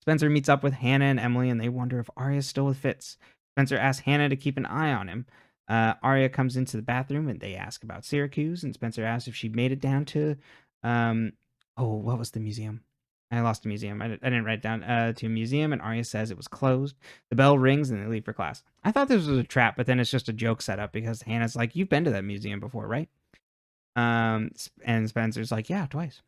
Spencer meets up with Hannah and Emily, and they wonder if Arya's still with Fitz. Spencer asks Hannah to keep an eye on him. Arya comes into the bathroom, and they ask about Syracuse, and Spencer asks if she made it down to, what was the museum? I lost the museum. I didn't write it down. To a museum, and Arya says it was closed. The bell rings, and they leave for class. I thought this was a trap, but then it's just a joke setup because Hannah's like, "You've been to that museum before, right?" And Spencer's like, "Yeah, twice."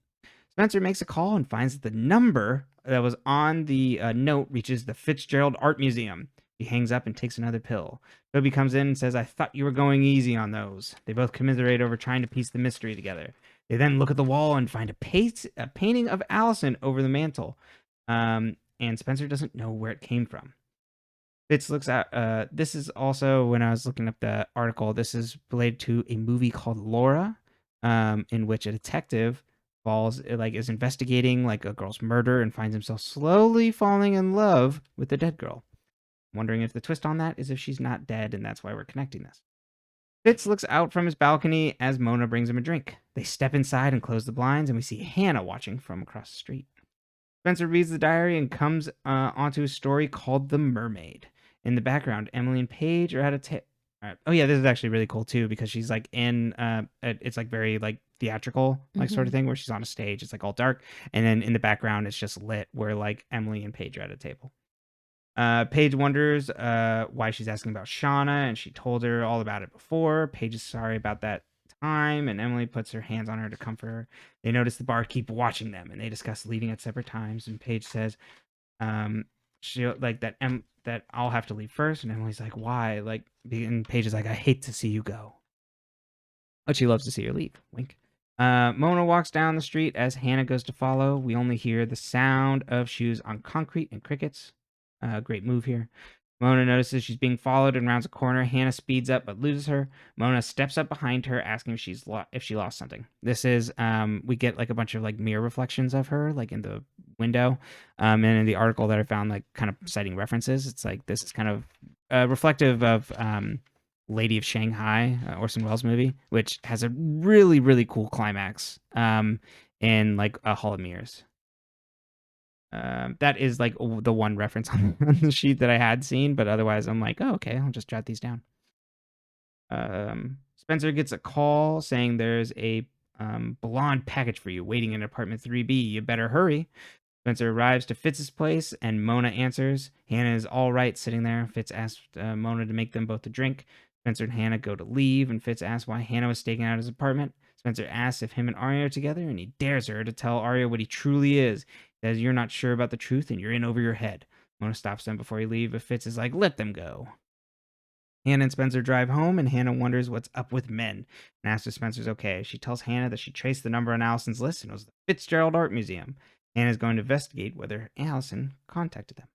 Spencer makes a call and finds that the number that was on the note reaches the Fitzgerald Art Museum. He hangs up and takes another pill. Toby comes in and says, "I thought you were going easy on those." They both commiserate over trying to piece the mystery together. They then look at the wall and find a painting of Allison over the mantle. And Spencer doesn't know where it came from. Fitz looks at this is also when I was looking up the article. This is related to a movie called Laura, in which a detective is investigating like a girl's murder and finds himself slowly falling in love with the dead girl. I'm wondering if the twist on that is if she's not dead, and that's why we're connecting this. Fitz looks out from his balcony as Mona brings him a drink. They step inside and close the blinds, and we see Hannah watching from across the street. Spencer reads the diary and comes onto a story called The Mermaid. In the background, Emily and Paige are at a oh yeah, this is actually really cool too because she's like in it's like very like theatrical like sort of thing where she's on a stage. It's like all dark, and then in the background it's just lit where like Emily and Paige are at a table. Paige wonders why she's asking about Shana, and she told her all about it before. Paige is sorry about that time, and Emily puts her hands on her to comfort her. They notice the bar keep watching them, and they discuss leaving at separate times. And Paige says, she like that I'll have to leave first, and Emily's like, why? Like, and Paige is like, I hate to see you go, but she loves to see her leave. Wink. Mona walks down the street as Hannah goes to follow. We only hear the sound of shoes on concrete and crickets. Great move here. Mona notices she's being followed and rounds a corner. Hannah speeds up but loses her. Mona steps up behind her, asking if she lost something. This is we get like a bunch of like mirror reflections of her, like in the window. And in the article that I found, like kind of citing references, it's like this is kind of reflective of Lady of Shanghai, Orson Welles movie, which has a really really cool climax in like a Hall of Mirrors. That is like the one reference on the sheet that I had seen, but otherwise I'm like, oh, okay, I'll just jot these down. Spencer gets a call saying there's a blonde package for you waiting in apartment 3B. You better hurry. Spencer arrives to Fitz's place, and Mona answers. Hannah is all right sitting there. Fitz asks Mona to make them both a drink. Spencer and Hannah go to leave, and Fitz asks why Hannah was staking out his apartment. Spencer asks if him and Arya are together, and he dares her to tell Arya what he truly is. He says, you're not sure about the truth, and you're in over your head. Mona stops them before he leaves, but Fitz is like, let them go. Hannah and Spencer drive home, and Hannah wonders what's up with men and asks if Spencer's okay. She tells Hannah that she traced the number on Allison's list and it was the Fitzgerald Art Museum. Hannah's going to investigate whether Allison contacted them.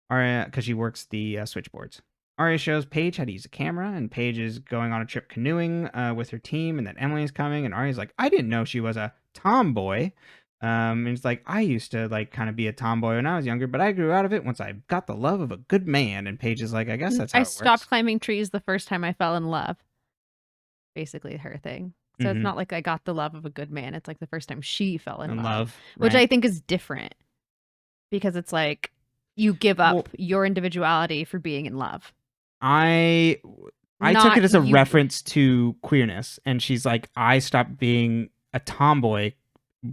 Arya, because she works the switchboards. Arya shows Paige how to use a camera, and Paige is going on a trip canoeing with her team, and that Emily is coming, and Arya's like, I didn't know she was a tomboy. And it's like, I used to like kind of be a tomboy when I was younger, but I grew out of it once I got the love of a good man. And Paige is like, I guess that's how it works. I stopped climbing trees the first time I fell in love. Basically her thing. So it's not like I got the love of a good man. It's like the first time she fell in love. Right. Which I think is different. Because it's like, you give up your individuality for being in love. I took it as a reference to queerness, and she's like, I stopped being a tomboy,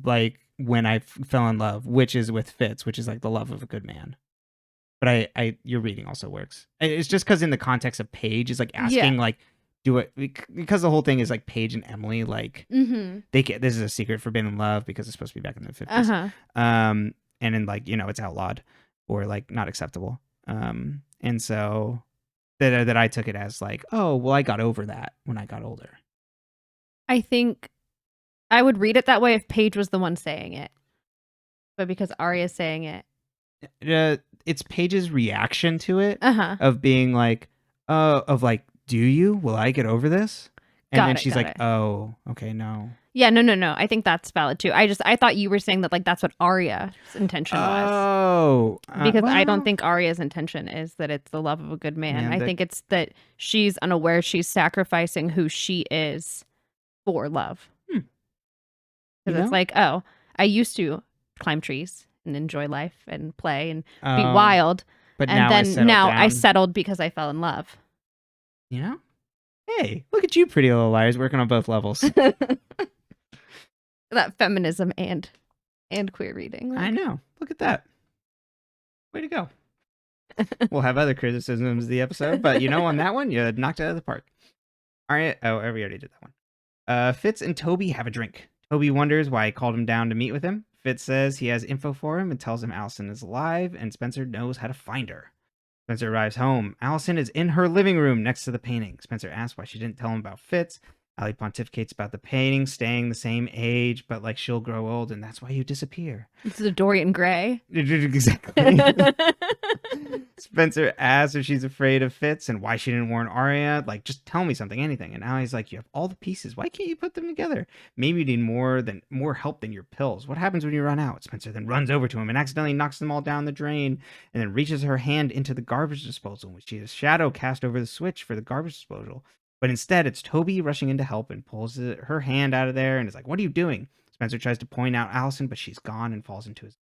like when I fell in love, which is with Fitz, which is like the love of a good man. But your reading also works. It's just because in the context of Paige is like asking like, do it, because the whole thing is like Paige and Emily like they get, this is a secret forbidden love because it's supposed to be back in the 50s. And then like, you know, it's outlawed or like not acceptable. And so that I took it as like, oh, well, I got over that when I got older. I think I would read it that way if Paige was the one saying it. But because Arya's saying it. It's Paige's reaction to it of being like, of like, do you? Will I get over this? And then she's like, oh, okay, no. Yeah, no. I think that's valid too. I thought you were saying that like that's what Arya's intention was. Oh. Because I don't think Arya's intention is that it's the love of a good man. I think it's that she's unaware she's sacrificing who she is for love. Because it's like, oh, I used to climb trees and enjoy life and play and be wild. But and now I settled because I fell in love. You know? Hey, look at you, Pretty Little Liars, working on both levels. That feminism and queer reading. Like. I know. Look at that. Way to go. We'll have other criticisms of the episode, but you know, on that one, you knocked it out of the park. All right. Oh, we already did that one. Fitz and Toby have a drink. Toby wonders why he called him down to meet with him. Fitz says he has info for him and tells him Allison is alive and Spencer knows how to find her. Spencer arrives home. Allison is in her living room next to the painting. Spencer asks why she didn't tell him about Fitz. Allie pontificates about the painting staying the same age, but like she'll grow old and that's why you disappear. It's the Dorian Gray. Exactly. Spencer asks if she's afraid of Fitz and why she didn't warn Arya. Like, just tell me something, anything. And Allie's like, you have all the pieces. Why can't you put them together? Maybe you need more help than your pills. What happens when you run out? Spencer then runs over to him and accidentally knocks them all down the drain and then reaches her hand into the garbage disposal, which she has shadow cast over the switch for the garbage disposal. But instead, it's Toby rushing in to help and pulls her hand out of there and is like, what are you doing? Spencer tries to point out Allison, but she's gone and falls into his...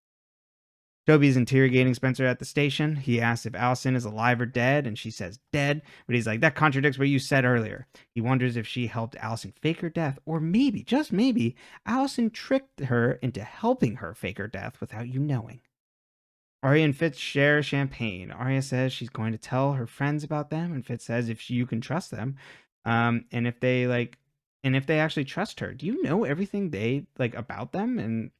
Toby's interrogating Spencer at the station. He asks if Allison is alive or dead, and she says dead, but he's like, that contradicts what you said earlier. He wonders if she helped Allison fake her death, or maybe, just maybe, Allison tricked her into helping her fake her death without you knowing. Arya and Fitz share champagne. Arya says she's going to tell her friends about them, and Fitz says if you can trust them, and if they actually trust her. Do you know everything they like about them and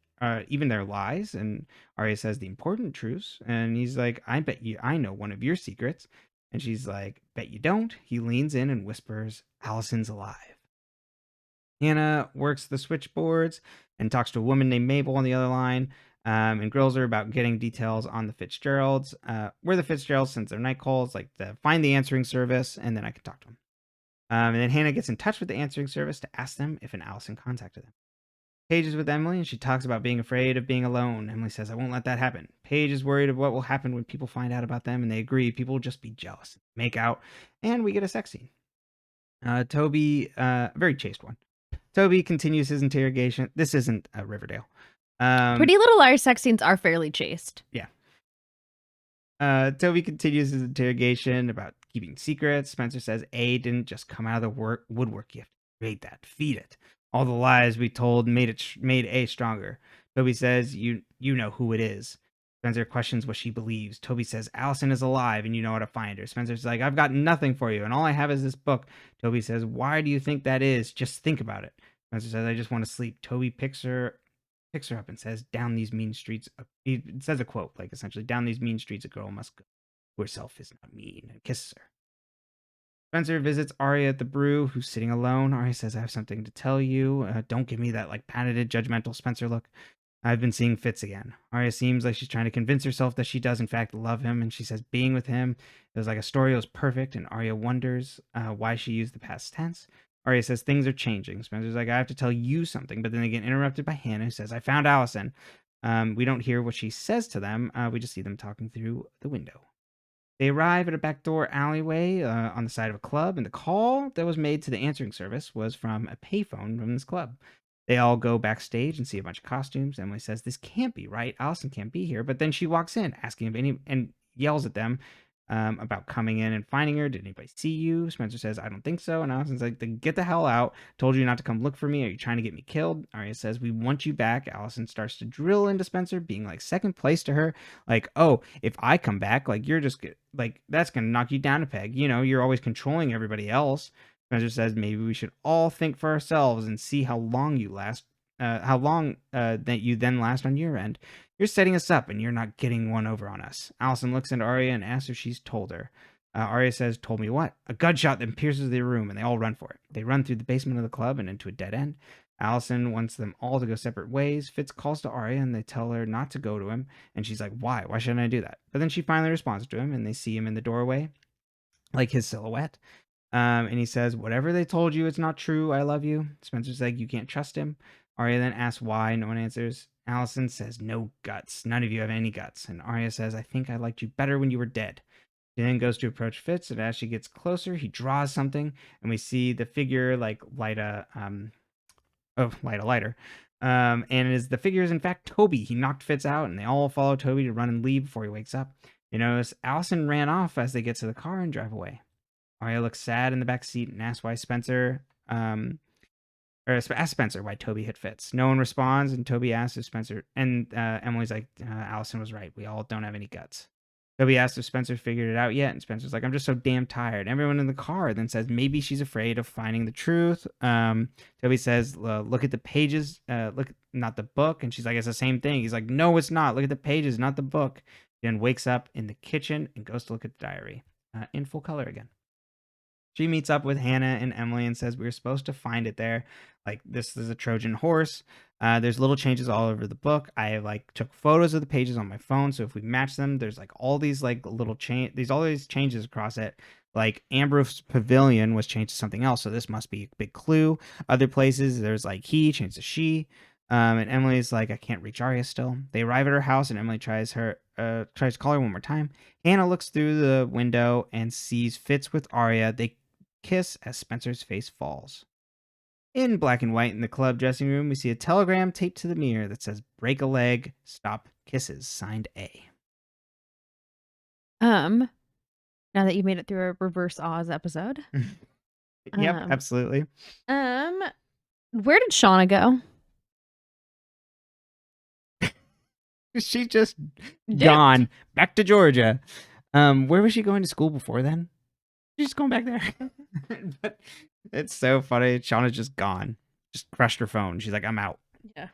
even their lies? And Arya says the important truths, and he's like, I bet you I know one of your secrets. And she's like, bet you don't. He leans in and whispers, Allison's alive. Hannah works the switchboards and talks to a woman named Mabel on the other line. And grills her about getting details on the Fitzgeralds. Where the Fitzgeralds sends their night calls, like to find the answering service, and then I can talk to them. And then Hannah gets in touch with the answering service to ask them if an Allison contacted them. Paige is with Emily, and she talks about being afraid of being alone. Emily says, I won't let that happen. Paige is worried of what will happen when people find out about them, and they agree people will just be jealous, make out, and we get a sex scene. Toby, very chaste one. Toby continues his interrogation. This isn't Riverdale. Pretty Little Liars sex scenes are fairly chaste. Yeah. Toby continues his interrogation about keeping secrets. Spencer says A didn't just come out of the woodwork. You have to create that, feed it. All the lies we told made A stronger. Toby says you know who it is. Spencer questions what she believes. Toby says Allison is alive and you know how to find her. Spencer's like, I've got nothing for you and all I have is this book. Toby says, why do you think that is? Just think about it. Spencer says, I just want to sleep. Toby picks her up and says, down these mean streets. He says a quote, like essentially, down these mean streets a girl must go, who herself is not mean, and kisses her. Spencer visits Arya at the brew, who's sitting alone. Arya says, I have something to tell you. Don't give me that like patented, judgmental Spencer look. I've been seeing Fitz again. Arya seems like she's trying to convince herself that she does in fact love him, and she says being with him, it was like a story that was perfect, and Arya wonders why she used the past tense. Arya says things are changing. Spencer's like, I have to tell you something, but then they get interrupted by Hannah, who says, I found Allison. We don't hear what she says to them. We just see them talking through the window. They arrive at a backdoor alleyway on the side of a club, and the call that was made to the answering service was from a payphone from this club. They all go backstage and see a bunch of costumes. Emily says, this can't be right. Allison can't be here. But then she walks in asking if any and yells at them about coming in and finding her. Did anybody see you? Spencer says, I don't think so. And Allison's like, then get the hell out. Told you not to come look for me. Are you trying to get me killed? Arya says, we want you back. Allison starts to drill into Spencer, being like second place to her. Like, oh, if I come back, like you're just like, that's going to knock you down a peg. You know, you're always controlling everybody else. Spencer says, maybe we should all think for ourselves and see how long you last. That you then last on your end. You're setting us up and you're not getting one over on us. Allison looks into Arya and asks if she's told her. Arya says, told me what? A gunshot then pierces the room and they all run for it. They run through the basement of the club and into a dead end. Allison wants them all to go separate ways. Fitz calls to Arya and they tell her not to go to him. And she's like, why? Why shouldn't I do that? But then she finally responds to him and they see him in the doorway, like his silhouette. And he says, whatever they told you, it's not true. I love you. Spencer's like, you can't trust him. Arya then asks why. No one answers. Allison says, no guts. None of you have any guts. And Arya says, I think I liked you better when you were dead. She then goes to approach Fitz, and as she gets closer, he draws something, and we see the figure like light a lighter. And the figure is in fact Toby. He knocked Fitz out, and they all follow Toby to run and leave before he wakes up. You notice Allison ran off as they get to the car and drive away. Arya looks sad in the back seat and asks why asks Spencer why Toby hit Fitz. No one responds, and Toby asks if Spencer... And Emily's like, Allison was right. We all don't have any guts. Toby asks if Spencer figured it out yet, and Spencer's like, I'm just so damn tired. Everyone in the car then says maybe she's afraid of finding the truth. Toby says, look at the pages, look, not the book. And she's like, it's the same thing. He's like, no, it's not. Look at the pages, not the book. He then wakes up in the kitchen and goes to look at the diary in full color again. She meets up with Hannah and Emily and says, we were supposed to find it there. Like, this is a Trojan horse. There's little changes all over the book. I took photos of the pages on my phone. So if we match them, there's all these little all these changes across it. Like Ambrose's pavilion was changed to something else. So this must be a big clue. Other places, there's he changed to she. And Emily's like, I can't reach Arya still. They arrive at her house and Emily tries to call her one more time. Hannah looks through the window and sees Fitz with Arya. They kiss as Spencer's face falls. In black and white in the club dressing room, we see a telegram taped to the mirror that says, break a leg, stop kisses, signed A. Now that you made it through a reverse Oz episode. Yep, absolutely. Where did Shana go? She just gone back to Georgia. Where was she going to school before then? She's just going back there. But it's so funny. Shauna's just gone. Just crushed her phone. She's like, I'm out. Yeah.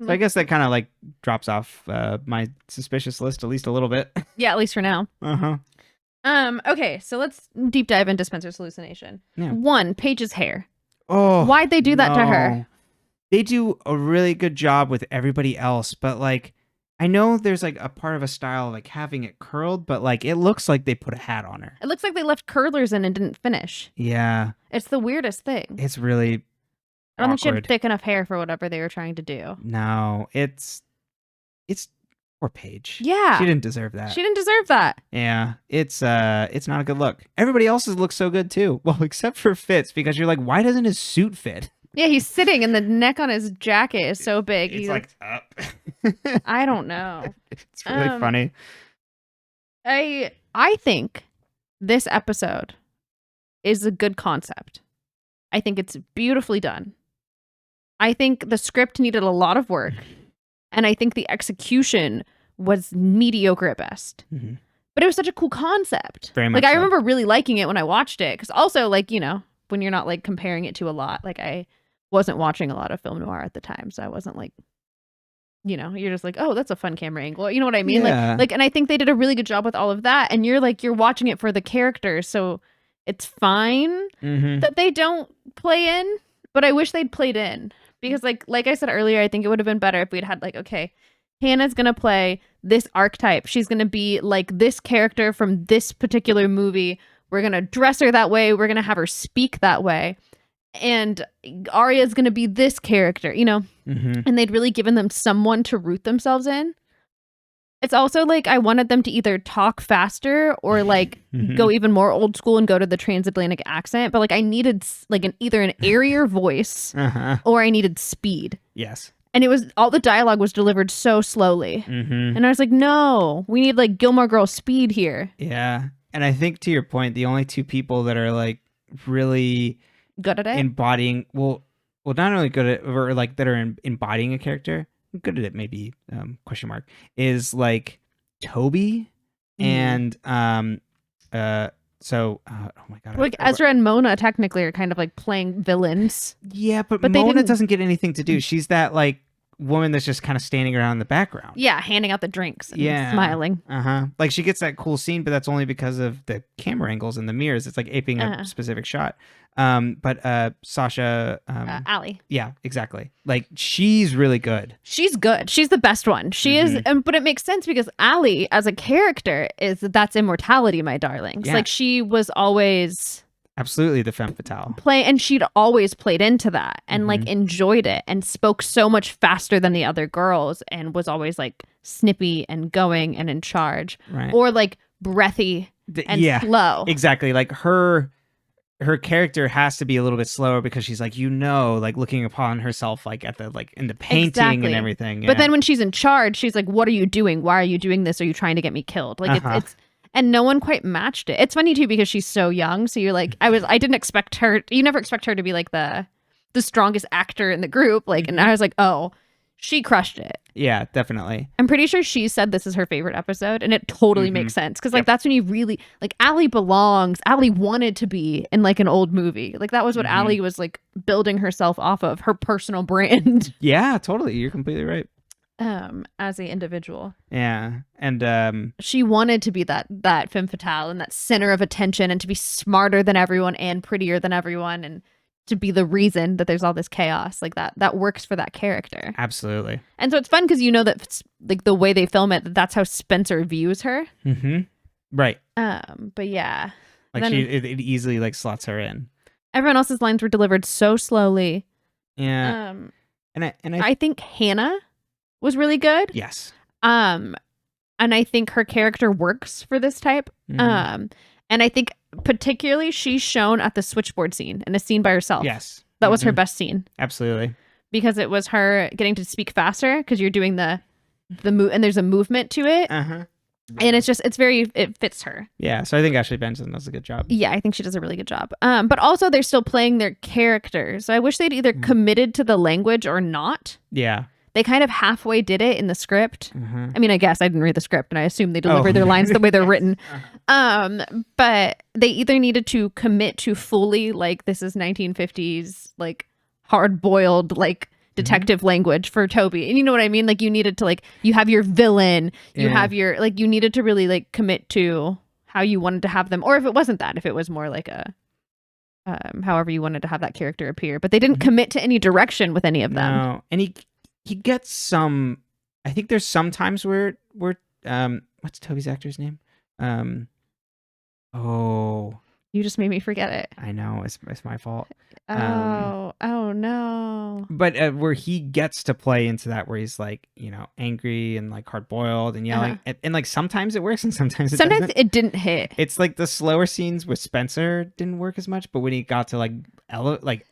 So I guess that kind of drops off my suspicious list at least a little bit. Yeah, at least for now. Uh-huh. Okay, so let's deep dive into Spencer's hallucination. Yeah. 1, Paige's hair. Oh, why'd they do that to her? They do a really good job with everybody else, but I know there's a part of a style having it curled, but it looks like they put a hat on her. It looks like they left curlers in and didn't finish. Yeah. It's the weirdest thing. It's really I don't awkward. think she had thick enough hair for whatever they were trying to do. No, it's poor Paige. Yeah. She didn't deserve that. She didn't deserve that. Yeah. It's not a good look. Everybody else's looks so good too. Well, except for Fitz, because you're like, why doesn't his suit fit? Yeah, he's sitting and the neck on his jacket is so big. It's up. I don't know. It's really funny. I think this episode is a good concept. I think it's beautifully done. I think the script needed a lot of work, and I think the execution was mediocre at best. Mm-hmm. But it was such a cool concept. Very much I so. remember really liking it when I watched it, because also when you're not comparing it to a lot, I wasn't watching a lot of film noir at the time, so I wasn't you're just oh, that's a fun camera angle. You know what I mean? Yeah. And I think they did a really good job with all of that. And you're watching it for the characters, so it's fine that they don't play in. But I wish they'd played in, because like I said earlier, I think it would have been better if we'd had okay, Hannah's gonna play this archetype. She's gonna be this character from this particular movie. We're gonna dress her that way. We're gonna have her speak that way. And Arya's going to be this character, and they'd really given them someone to root themselves in. It's also I wanted them to either talk faster or go even more old school and go to the transatlantic accent. But I needed either an airier voice or I needed speed. Yes. And it was all the dialogue was delivered so slowly. Mm-hmm. And I was like, no, we need like Gilmore Girls speed here. Yeah. And I think to your point, the only two people that are like really Good at it. embodying, well, not only good at, or like that are embodying a character, good at it maybe, question mark, is like Toby and so oh my god, like Ezra and Mona technically are kind of like playing villains. Yeah, but they Mona didn't- doesn't get anything to do. She's that like woman that's just kind of standing around in the background. Yeah, handing out the drinks and Yeah. smiling. Like she gets that cool scene, but that's only because of the camera angles and the mirrors. It's like aping a specific shot. But Sasha, Allie. yeah, exactly. Like she's really good. She's good. She's the best one. She is, but it makes sense because Allie as a character that's immortality, my darlings. Yeah. Like she was always Absolutely the femme fatale. and she'd always played into that and like enjoyed it and spoke so much faster than the other girls and was always like snippy and going and in charge, Right. or like breathy and slow. Exactly. Like her character has to be a little bit slower because she's like, like looking upon herself like at the like in the painting and everything. Yeah. But then when she's in charge, she's like, what are you doing? Why are you doing this? Are you trying to get me killed? Like it's and no one quite matched it. It's funny too because she's so young. So you're like, I didn't expect her. You never expect her to be like the strongest actor in the group. Like, and I was like, oh, she crushed it. Yeah, definitely. I'm pretty sure she said this is her favorite episode, and it totally makes sense because like that's when you really like Allie belongs. Allie wanted to be in like an old movie. Like that was what Allie was like building herself off of, her personal brand. Yeah, totally. You're completely right. As a individual. Yeah. And she wanted to be that femme fatale and that center of attention and to be smarter than everyone and prettier than everyone and to be the reason that there's all this chaos. Like that works for that character. Absolutely. And so it's fun because you know that like the way they film it, that's how Spencer views her. Right. But yeah. Like it easily like slots her in. Everyone else's lines were delivered so slowly. Yeah. And I think Hannah was really good. Yes. And I think her character works for this type. And I think particularly she's shown at the switchboard scene in a scene by herself. Yes. That was her best scene. Absolutely. Because it was her getting to speak faster because you're doing the move and there's a movement to it. And it fits her. Yeah. So I think Ashley Benson does a good job. Yeah, I think she does a really good job. But also they're still playing their characters. So I wish they'd either committed to the language or not. Yeah. They kind of halfway did it in the script. I mean, I guess I didn't read the script and I assume they delivered their lines the way they're written. But they either needed to commit to fully like this is 1950s like hard-boiled like detective language for Toby. And you know what I mean? Like you needed to like you have your villain, you have your like you needed to really like commit to how you wanted to have them, or if it wasn't that, if it was more like a however you wanted to have that character appear. But they didn't commit to any direction with any of them. No. And he gets some. I think there's some times where what's Toby's actor's name? You just made me forget it. I know it's my fault. Oh no! But where he gets to play into that, where he's like angry and like hard boiled and yelling, and like sometimes it works and sometimes it didn't hit. It's like the slower scenes with Spencer didn't work as much, but when he got to like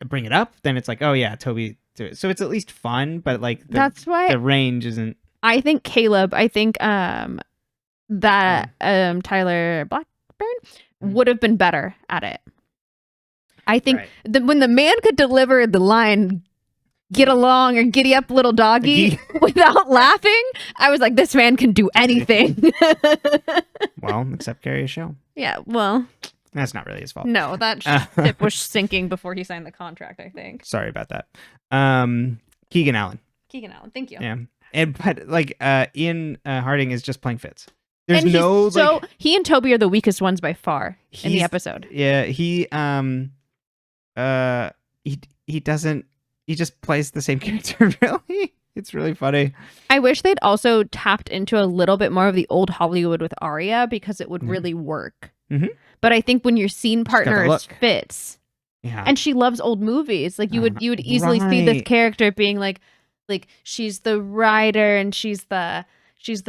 bring it up, then it's like, oh yeah, Toby. So it's at least fun, but like that's why the range isn't. I think Caleb. I think that Tyler Blackburn would have been better at it. I think when the man could deliver the line, "Get along" or "Giddy up, little doggy," without laughing, I was like, this man can do anything. Well, except carry a show. Yeah, well. That's not really his fault. No, that ship was sinking before he signed the contract, I think. Sorry about that. Keegan Allen. Thank you. Yeah. But like Ian Harding is just playing Fitz. There's no so he and Toby are the weakest ones by far in the episode. Yeah, he doesn't, he just plays the same character really. It's really funny. I wish they'd also tapped into a little bit more of the old Hollywood with Arya because it would really work. But I think when your scene partner is Fitz, and she loves old movies, like you would easily see this character being like she's the writer and she's the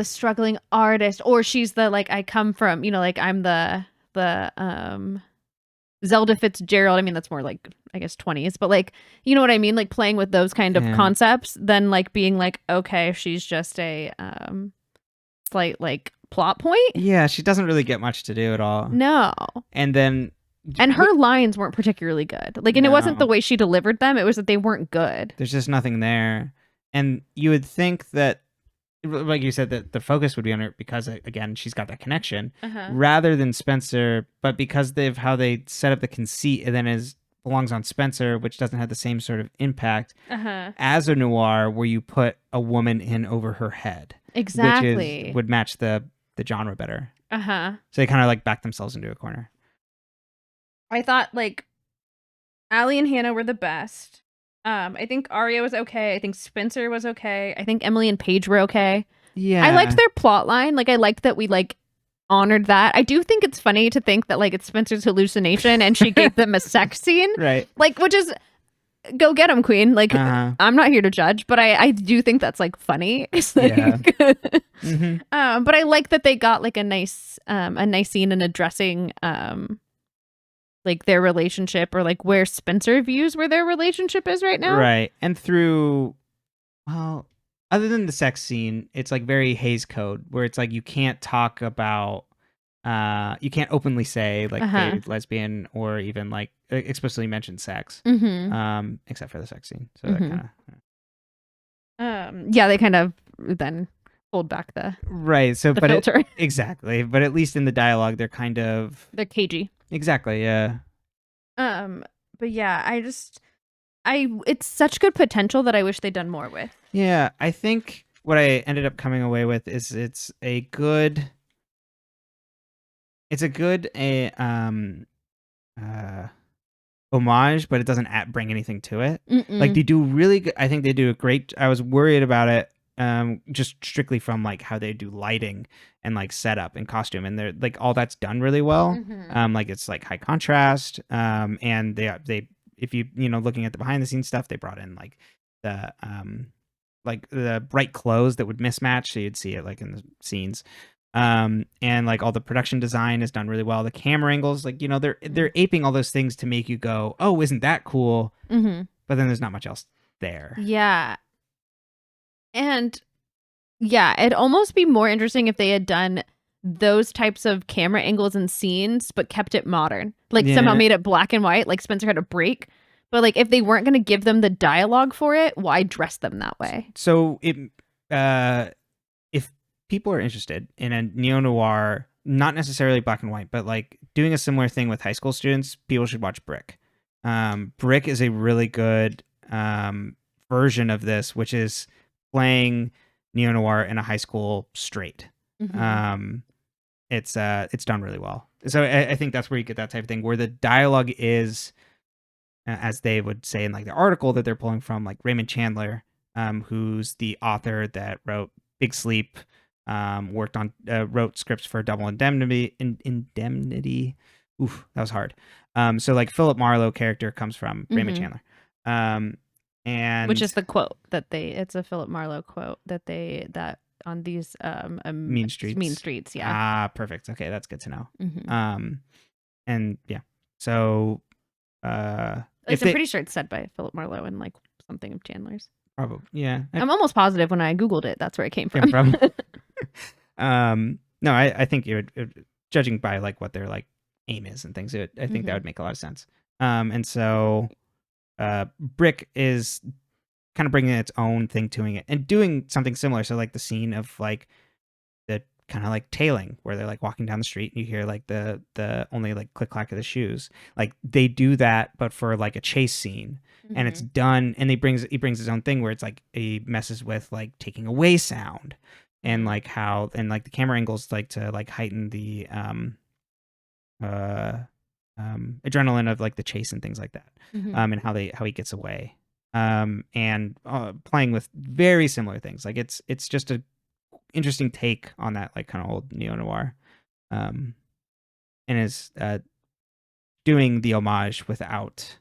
struggling artist, or she's the like I come from, like I'm the Zelda Fitzgerald, I mean, that's more like, I guess, 20s, but like, you know what I mean? Like playing with those kind of concepts than like being like, okay, she's just a slight like plot point. Yeah, she doesn't really get much to do at all. No. And then... And her lines weren't particularly good. Like, and it wasn't the way she delivered them. It was that they weren't good. There's just nothing there. And you would think that, like you said, that the focus would be on her because, again, she's got that connection rather than Spencer. But because of how they set up the conceit, and then belongs on Spencer, which doesn't have the same sort of impact as a noir where you put a woman in over her head. Exactly. Which would match the genre better. So they kind of like back themselves into a corner. I thought like Allie and Hannah were the best. I think Arya was okay. I think Spencer was okay. I think Emily and Paige were okay. Yeah. I liked their plot line. Like I liked that we like honored that. I do think it's funny to think that like it's Spencer's hallucination and she gave them a sex scene. Right. Like, which is go get him, queen. Like I'm not here to judge, but I do think that's like funny. It's like, yeah. But I like that they got like a nice scene and addressing like their relationship or like where Spencer views where their relationship is right now. Right. And through, well, other than the sex scene, it's like very Hays Code where it's like you can't talk about, you can't openly say like gay, lesbian, or even like explicitly mention sex, except for the sex scene. So that kind of, yeah, they kind of then hold back the right. So, but filter. Exactly. But at least in the dialogue, they're cagey. Exactly, yeah. But yeah, it's such good potential that I wish they'd done more with. Yeah, I think what I ended up coming away with is it's a good homage, but it doesn't bring anything to it. Like they do really good. I think they do a great. I was worried about it. Just strictly from like how they do lighting and like setup and costume, and they're like all that's done really well. Like it's like high contrast. And they if you looking at the behind the scenes stuff, they brought in like the bright clothes that would mismatch, so you'd see it like in the scenes. And like all the production design is done really well. The camera angles, like they're aping all those things to make you go, oh, isn't that cool? But then there's not much else there. Yeah. And yeah, it'd almost be more interesting if they had done those types of camera angles and scenes, but kept it modern. Like somehow made it black and white, like Spencer had a break. But like if they weren't going to give them the dialogue for it, why dress them that way? So if people are interested in a neo-noir, not necessarily black and white, but like doing a similar thing with high school students, people should watch Brick. Brick is a really good version of this, which is playing neo-noir in a high school straight. It's done really well. So I think that's where you get that type of thing, where the dialogue is, as they would say in like the article that they're pulling from, like Raymond Chandler, who's the author that wrote Big Sleep, wrote scripts for Double Indemnity. Oof, that was hard. So like Philip Marlowe character comes from Raymond Chandler. And which is the quote that it's a Philip Marlowe quote that on these mean streets. Yeah. Perfect. Okay, that's good to know. And yeah, so I'm pretty sure it's said by Philip Marlowe in like something of Chandler's. Probably, yeah. I'm almost positive when I googled it, that's where it came from. No, I think judging by like what their like aim is and things, I think that would make a lot of sense. And so Brick is kind of bringing its own thing to it and doing something similar. So like the scene of like the kind of like tailing where they're like walking down the street and you hear like the only like click clack of the shoes. Like they do that, but for like a chase scene, and it's done. And he brings his own thing where it's like he messes with like taking away sound and like how and like the camera angles like to like heighten the adrenaline of like the chase and things like that. And how he gets away. And playing with very similar things. Like it's just a interesting take on that like kind of old neo-noir. And is doing the homage without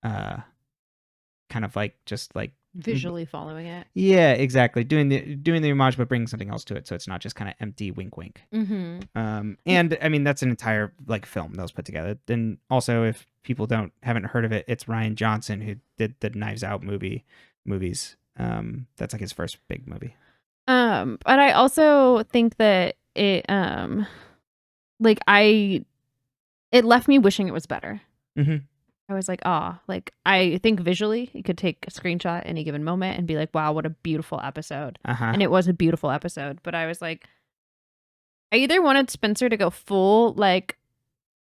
kind of like just like visually following it. Yeah, exactly. Doing the homage, but bringing something else to it, so it's not just kind of empty wink wink. And I mean, that's an entire like film that was put together. Then also, if people haven't heard of it, it's Rian Johnson who did the Knives Out movies. That's like his first big movie. But I also think that it like it left me wishing it was better. I was like, like I think visually you could take a screenshot any given moment and be like, wow, what a beautiful episode. And it was a beautiful episode. But I was like, I either wanted Spencer to go full, like,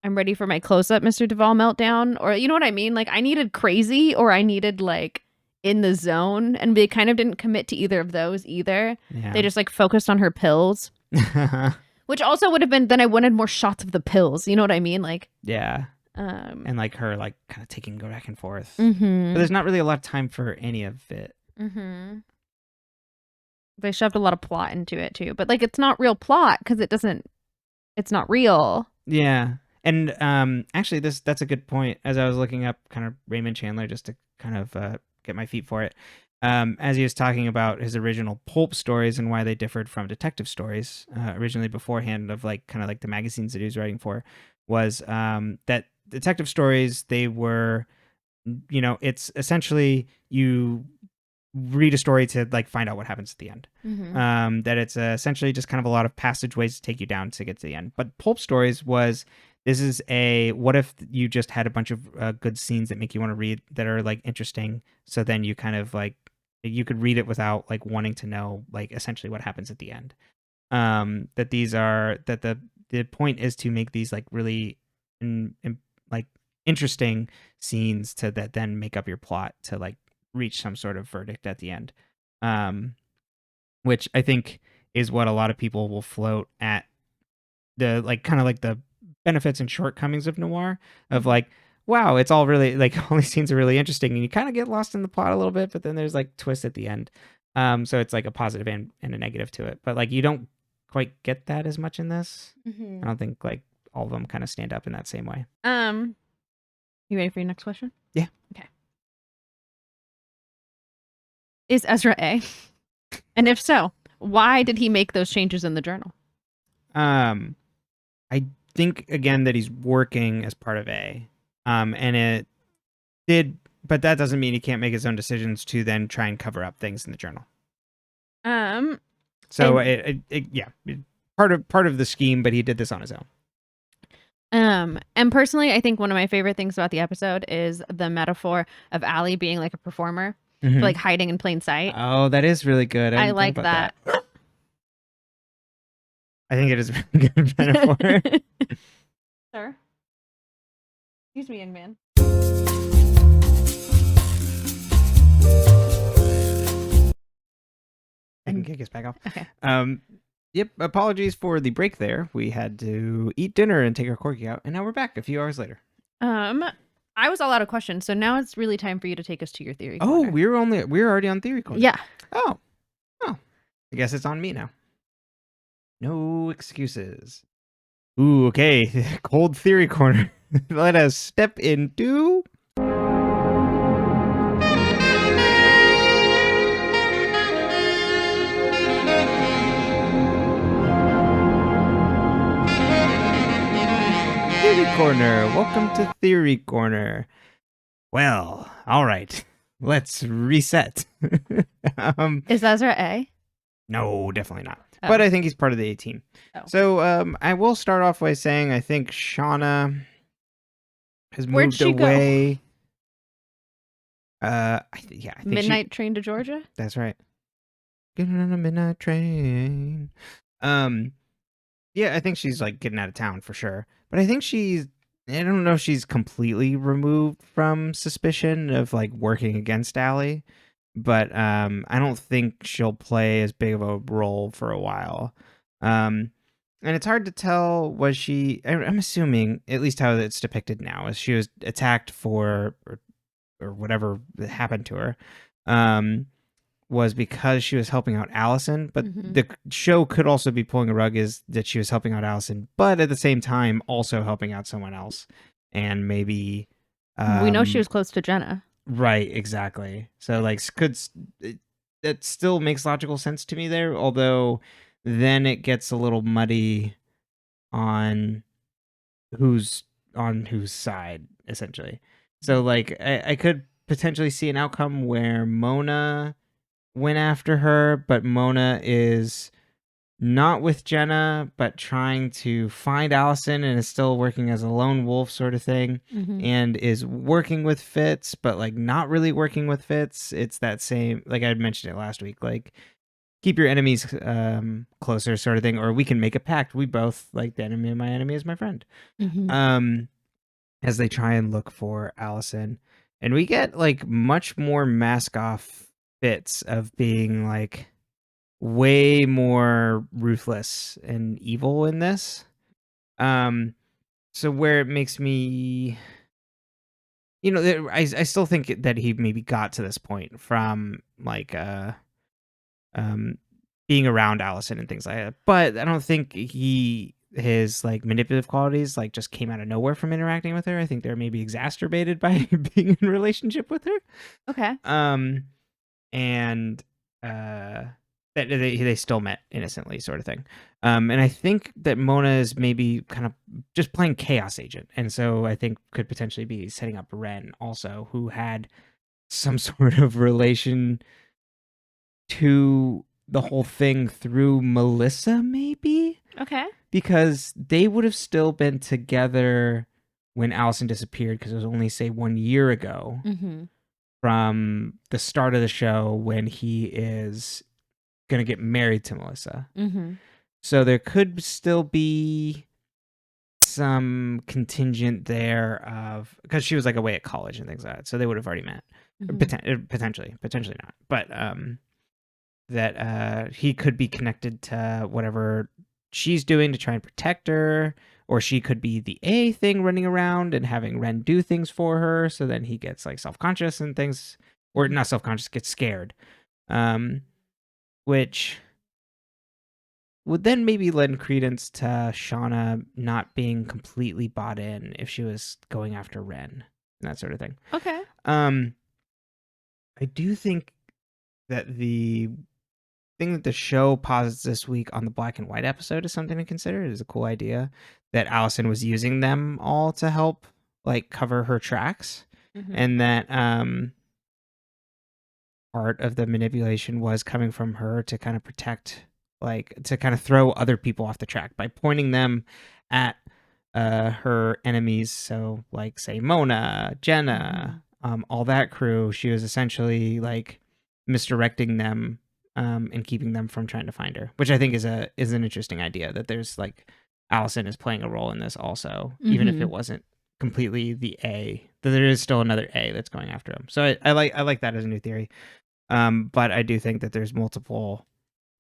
I'm ready for my close-up Mr. Duvall meltdown, or you know what I mean? Like, I needed crazy, or I needed, like, in the zone, and they kind of didn't commit to either of those either. Yeah. They just, like, focused on her pills. Which also would have been, then I wanted more shots of the pills, you know what I mean? Like, yeah. And like her like kind of go back and forth. But there's not really a lot of time for any of it. They shoved a lot of plot into it too, but like it's not real plot because it's not real. Yeah. And actually that's a good point. As I was looking up kind of Raymond Chandler just to kind of get my feet for it, as he was talking about his original pulp stories and why they differed from detective stories originally beforehand of like kind of like the magazines that he was writing for, was that detective stories, they were, you know, it's essentially you read a story to like find out what happens at the end. That it's essentially just kind of a lot of passageways to take you down to get to the end. But pulp stories was, this is what if you just had a bunch of good scenes that make you want to read, that are like interesting, so then you kind of like you could read it without like wanting to know like essentially what happens at the end. That these are that the point is to make these like really like interesting scenes to that then make up your plot to like reach some sort of verdict at the end, which I think is what a lot of people will float at the like kind of like the benefits and shortcomings of noir, of like, wow, it's all really like all these scenes are really interesting and you kind of get lost in the plot a little bit, but then there's like twists at the end, so it's like a positive and a negative to it, but like you don't quite get that as much in this. I don't think like all of them kind of stand up in that same way. You ready for your next question? Yeah. Okay. Is Ezra A? And if so, why did he make those changes in the journal? I think again that he's working as part of A, and it did, but that doesn't mean he can't make his own decisions to then try and cover up things in the journal. So yeah, part of the scheme, but he did this on his own. And personally, I think one of my favorite things about the episode is the metaphor of Allie being like a performer, like hiding in plain sight. Oh, that is really good. I like that. I think it is a really good metaphor. Sir? Excuse me, young man. I can kick us back off. Okay. Yep, apologies for the break there. We had to eat dinner and take our corgi out, and now we're back a few hours later. I was all out of questions, so now it's really time for you to take us to your theory corner. Oh, we're already on theory corner. Yeah. Oh. I guess it's on me now. No excuses. Ooh, okay. Cold theory corner. Let us step into Theory Corner. Welcome to Theory Corner. Well, all right. Let's reset. Is Ezra A? No, definitely not. Oh. But I think he's part of the A team. Oh. So I will start off by saying I think Shana has Where'd moved she away. Go? I think Midnight Train to Georgia? That's right. Getting on a midnight train. Yeah, I think she's like getting out of town for sure. But I think I don't know if she's completely removed from suspicion of like working against Allie, but I don't think she'll play as big of a role for a while. And it's hard to tell, I'm assuming, at least how it's depicted now, is she was attacked for or whatever happened to her, was because she was helping out Allison, but the show could also be pulling a rug is that she was helping out Allison, but at the same time also helping out someone else. And maybe we know she was close to Jenna. Right, exactly. So like that still makes logical sense to me there, although then it gets a little muddy on who's on whose side, essentially. So like I could potentially see an outcome where Mona went after her, but Mona is not with Jenna, but trying to find Allison and is still working as a lone wolf sort of thing, and is working with Fitz, but like not really working with Fitz. It's that same, like I mentioned it last week, like keep your enemies closer sort of thing, or we can make a pact. We both, like, the enemy of my enemy is my friend. As they try and look for Allison. And we get like much more mask off Fitz of being like way more ruthless and evil in this. So where it makes me, I still think that he maybe got to this point from like being around Allison and things like that, but I don't think his like manipulative qualities like just came out of nowhere from interacting with her. I think they're maybe exacerbated by being in a relationship with her. Okay. And that they still met innocently, sort of thing. And I think that Mona is maybe kind of just playing chaos agent, and so I think could potentially be setting up Ren also, who had some sort of relation to the whole thing through Melissa, maybe? Okay. Because they would have still been together when Allison disappeared, because it was only, say, 1 year ago from the start of the show when he is going to get married to Melissa. So there could still be some contingent there of, because she was like away at college and things like that, so they would have already met. Potentially not. But that he could be connected to whatever she's doing to try and protect her, or she could be the A thing running around and having Ren do things for her, so then he gets like self-conscious and things, or not self-conscious, gets scared, which would then maybe lend credence to Shana not being completely bought in if she was going after Ren and that sort of thing. Okay. I do think that the thing that the show posits this week on the black and white episode is something to consider. It is a cool idea that Allison was using them all to help like cover her tracks, and that part of the manipulation was coming from her to kind of protect, like to kind of throw other people off the track by pointing them at her enemies. So like say Mona, Jenna, all that crew, she was essentially like misdirecting them and keeping them from trying to find her, which I think is an interesting idea, that there's like Allison is playing a role in this also, even if it wasn't completely the A, that there is still another A that's going after him. So I like that as a new theory. But I do think that there's multiple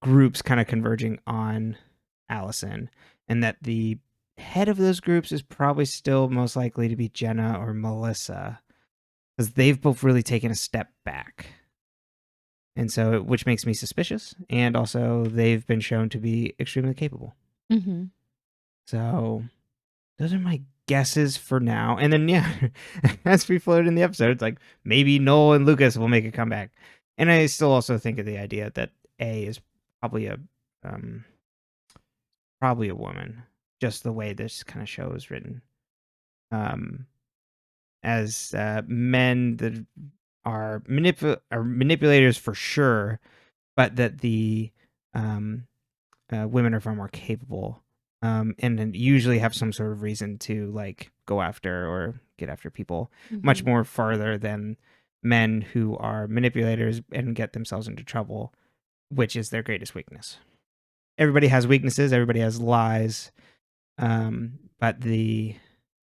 groups kind of converging on Allison, and that the head of those groups is probably still most likely to be Jenna or Melissa, because they've both really taken a step back. And so, which makes me suspicious. And also, they've been shown to be extremely capable. So, those are my guesses for now. And then, yeah, as we floated in the episode, it's like maybe Noel and Lucas will make a comeback. And I still also think of the idea that A is probably a woman, just the way this kind of show is written. As men that are manipulators for sure, but that the women are far more capable, and then usually have some sort of reason to like go after or get after people much more farther than men who are manipulators and get themselves into trouble, which is their greatest weakness. Everybody has weaknesses, everybody has lies, but the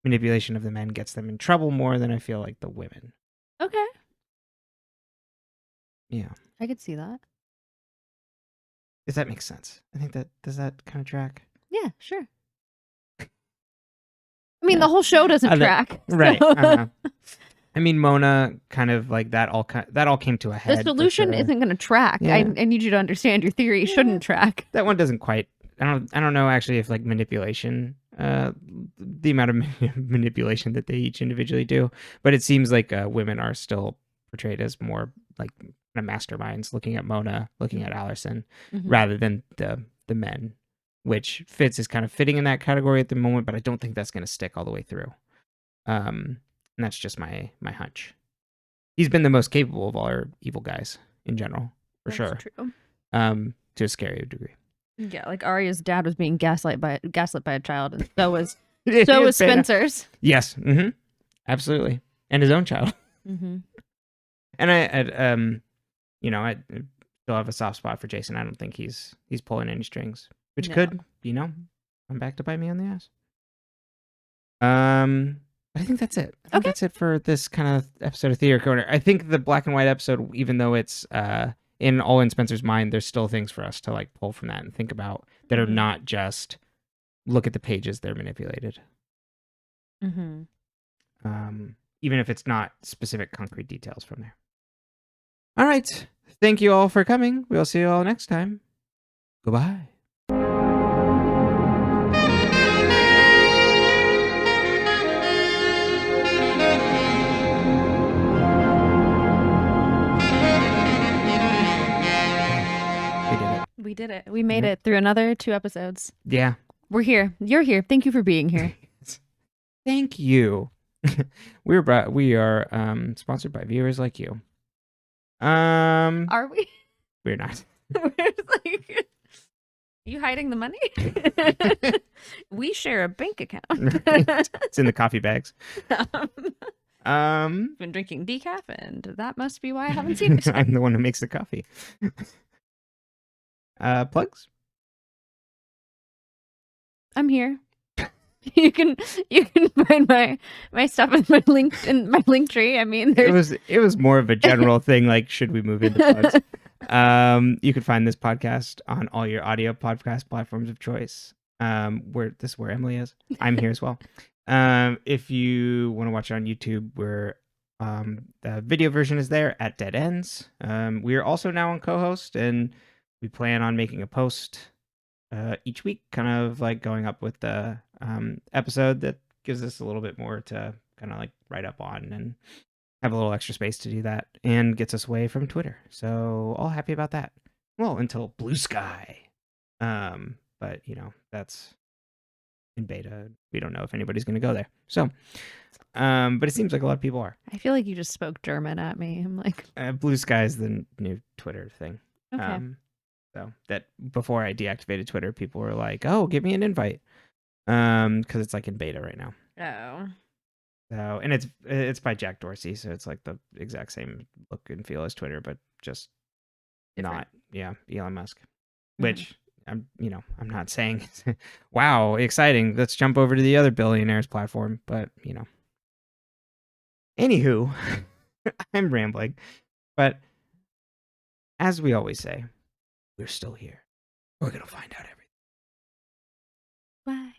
manipulation of the men gets them in trouble more than I feel like the women. Okay. Yeah. I could see that. If that makes sense. I think does that kind of track? Yeah, sure. I mean, the whole show doesn't track. Right. I mean, Mona kind of like that all came to a head. The solution isn't going to track. Yeah. I need you to understand your theory shouldn't track. That one doesn't quite. I don't know actually if like manipulation, the amount of manipulation that they each individually do, but it seems like women are still portrayed as more like kind of masterminds, looking at Mona, looking at Allison, Mhm. rather than the men, which Fitz is kind of fitting in that category at the moment, but I don't think that's going to stick all the way through. And that's just my hunch. He's been the most capable of all our evil guys in general, for That's sure. true. To a scary degree. Yeah, like Arya's dad was being gaslit by a child, and so was Beta. Spencer's. Yes, absolutely, and his own child. Mm-hmm. And I still have a soft spot for Jason. I don't think he's pulling any strings, which could, come back to bite me on the ass. I think that's it. I think that's it for this kind of episode of Theater Corner. I think the black and white episode, even though it's in Spencer's mind, there's still things for us to like pull from that and think about that are not just look at the pages they're manipulated. Mm-hmm. Even if it's not specific concrete details from there. All right. Thank you all for coming. We'll see you all next time. Goodbye. We did it. We made it through another 2 episodes. Yeah. We're here. You're here. Thank you for being here. Thank you. We are sponsored by viewers like you. Are we? We're not. We're like, you hiding the money? We share a bank account. It's in the coffee bags. Been drinking decaf, and that must be why I haven't seen it. I'm the one who makes the coffee. Plugs? I'm here. You can find my stuff in my link tree. I mean, it was more of a general thing. Like, should we move into plugs? You can find this podcast on all your audio podcast platforms of choice. Where Emily is. I'm here as well. If you want to watch it on YouTube, the video version is there at Dead Ends. We are also now on co-host, and we plan on making a post each week, kind of like going up with the episode that gives us a little bit more to kind of like write up on and have a little extra space to do that, and gets us away from Twitter. So all happy about that. Well, until Blue Sky. But that's in beta. We don't know if anybody's going to go there. So, but it seems like a lot of people are. I feel like you just spoke German at me. I'm like, Blue Sky is the new Twitter thing. Okay. So that before I deactivated Twitter, people were like, "Oh, give me an invite," because it's like in beta right now. Oh. So, and it's by Jack Dorsey, so it's like the exact same look and feel as Twitter, but just Different. not, Elon Musk. Which I'm not saying, wow, exciting. Let's jump over to the other billionaire's platform, but anywho, I'm rambling, but as we always say, we're still here. We're gonna find out everything. Bye.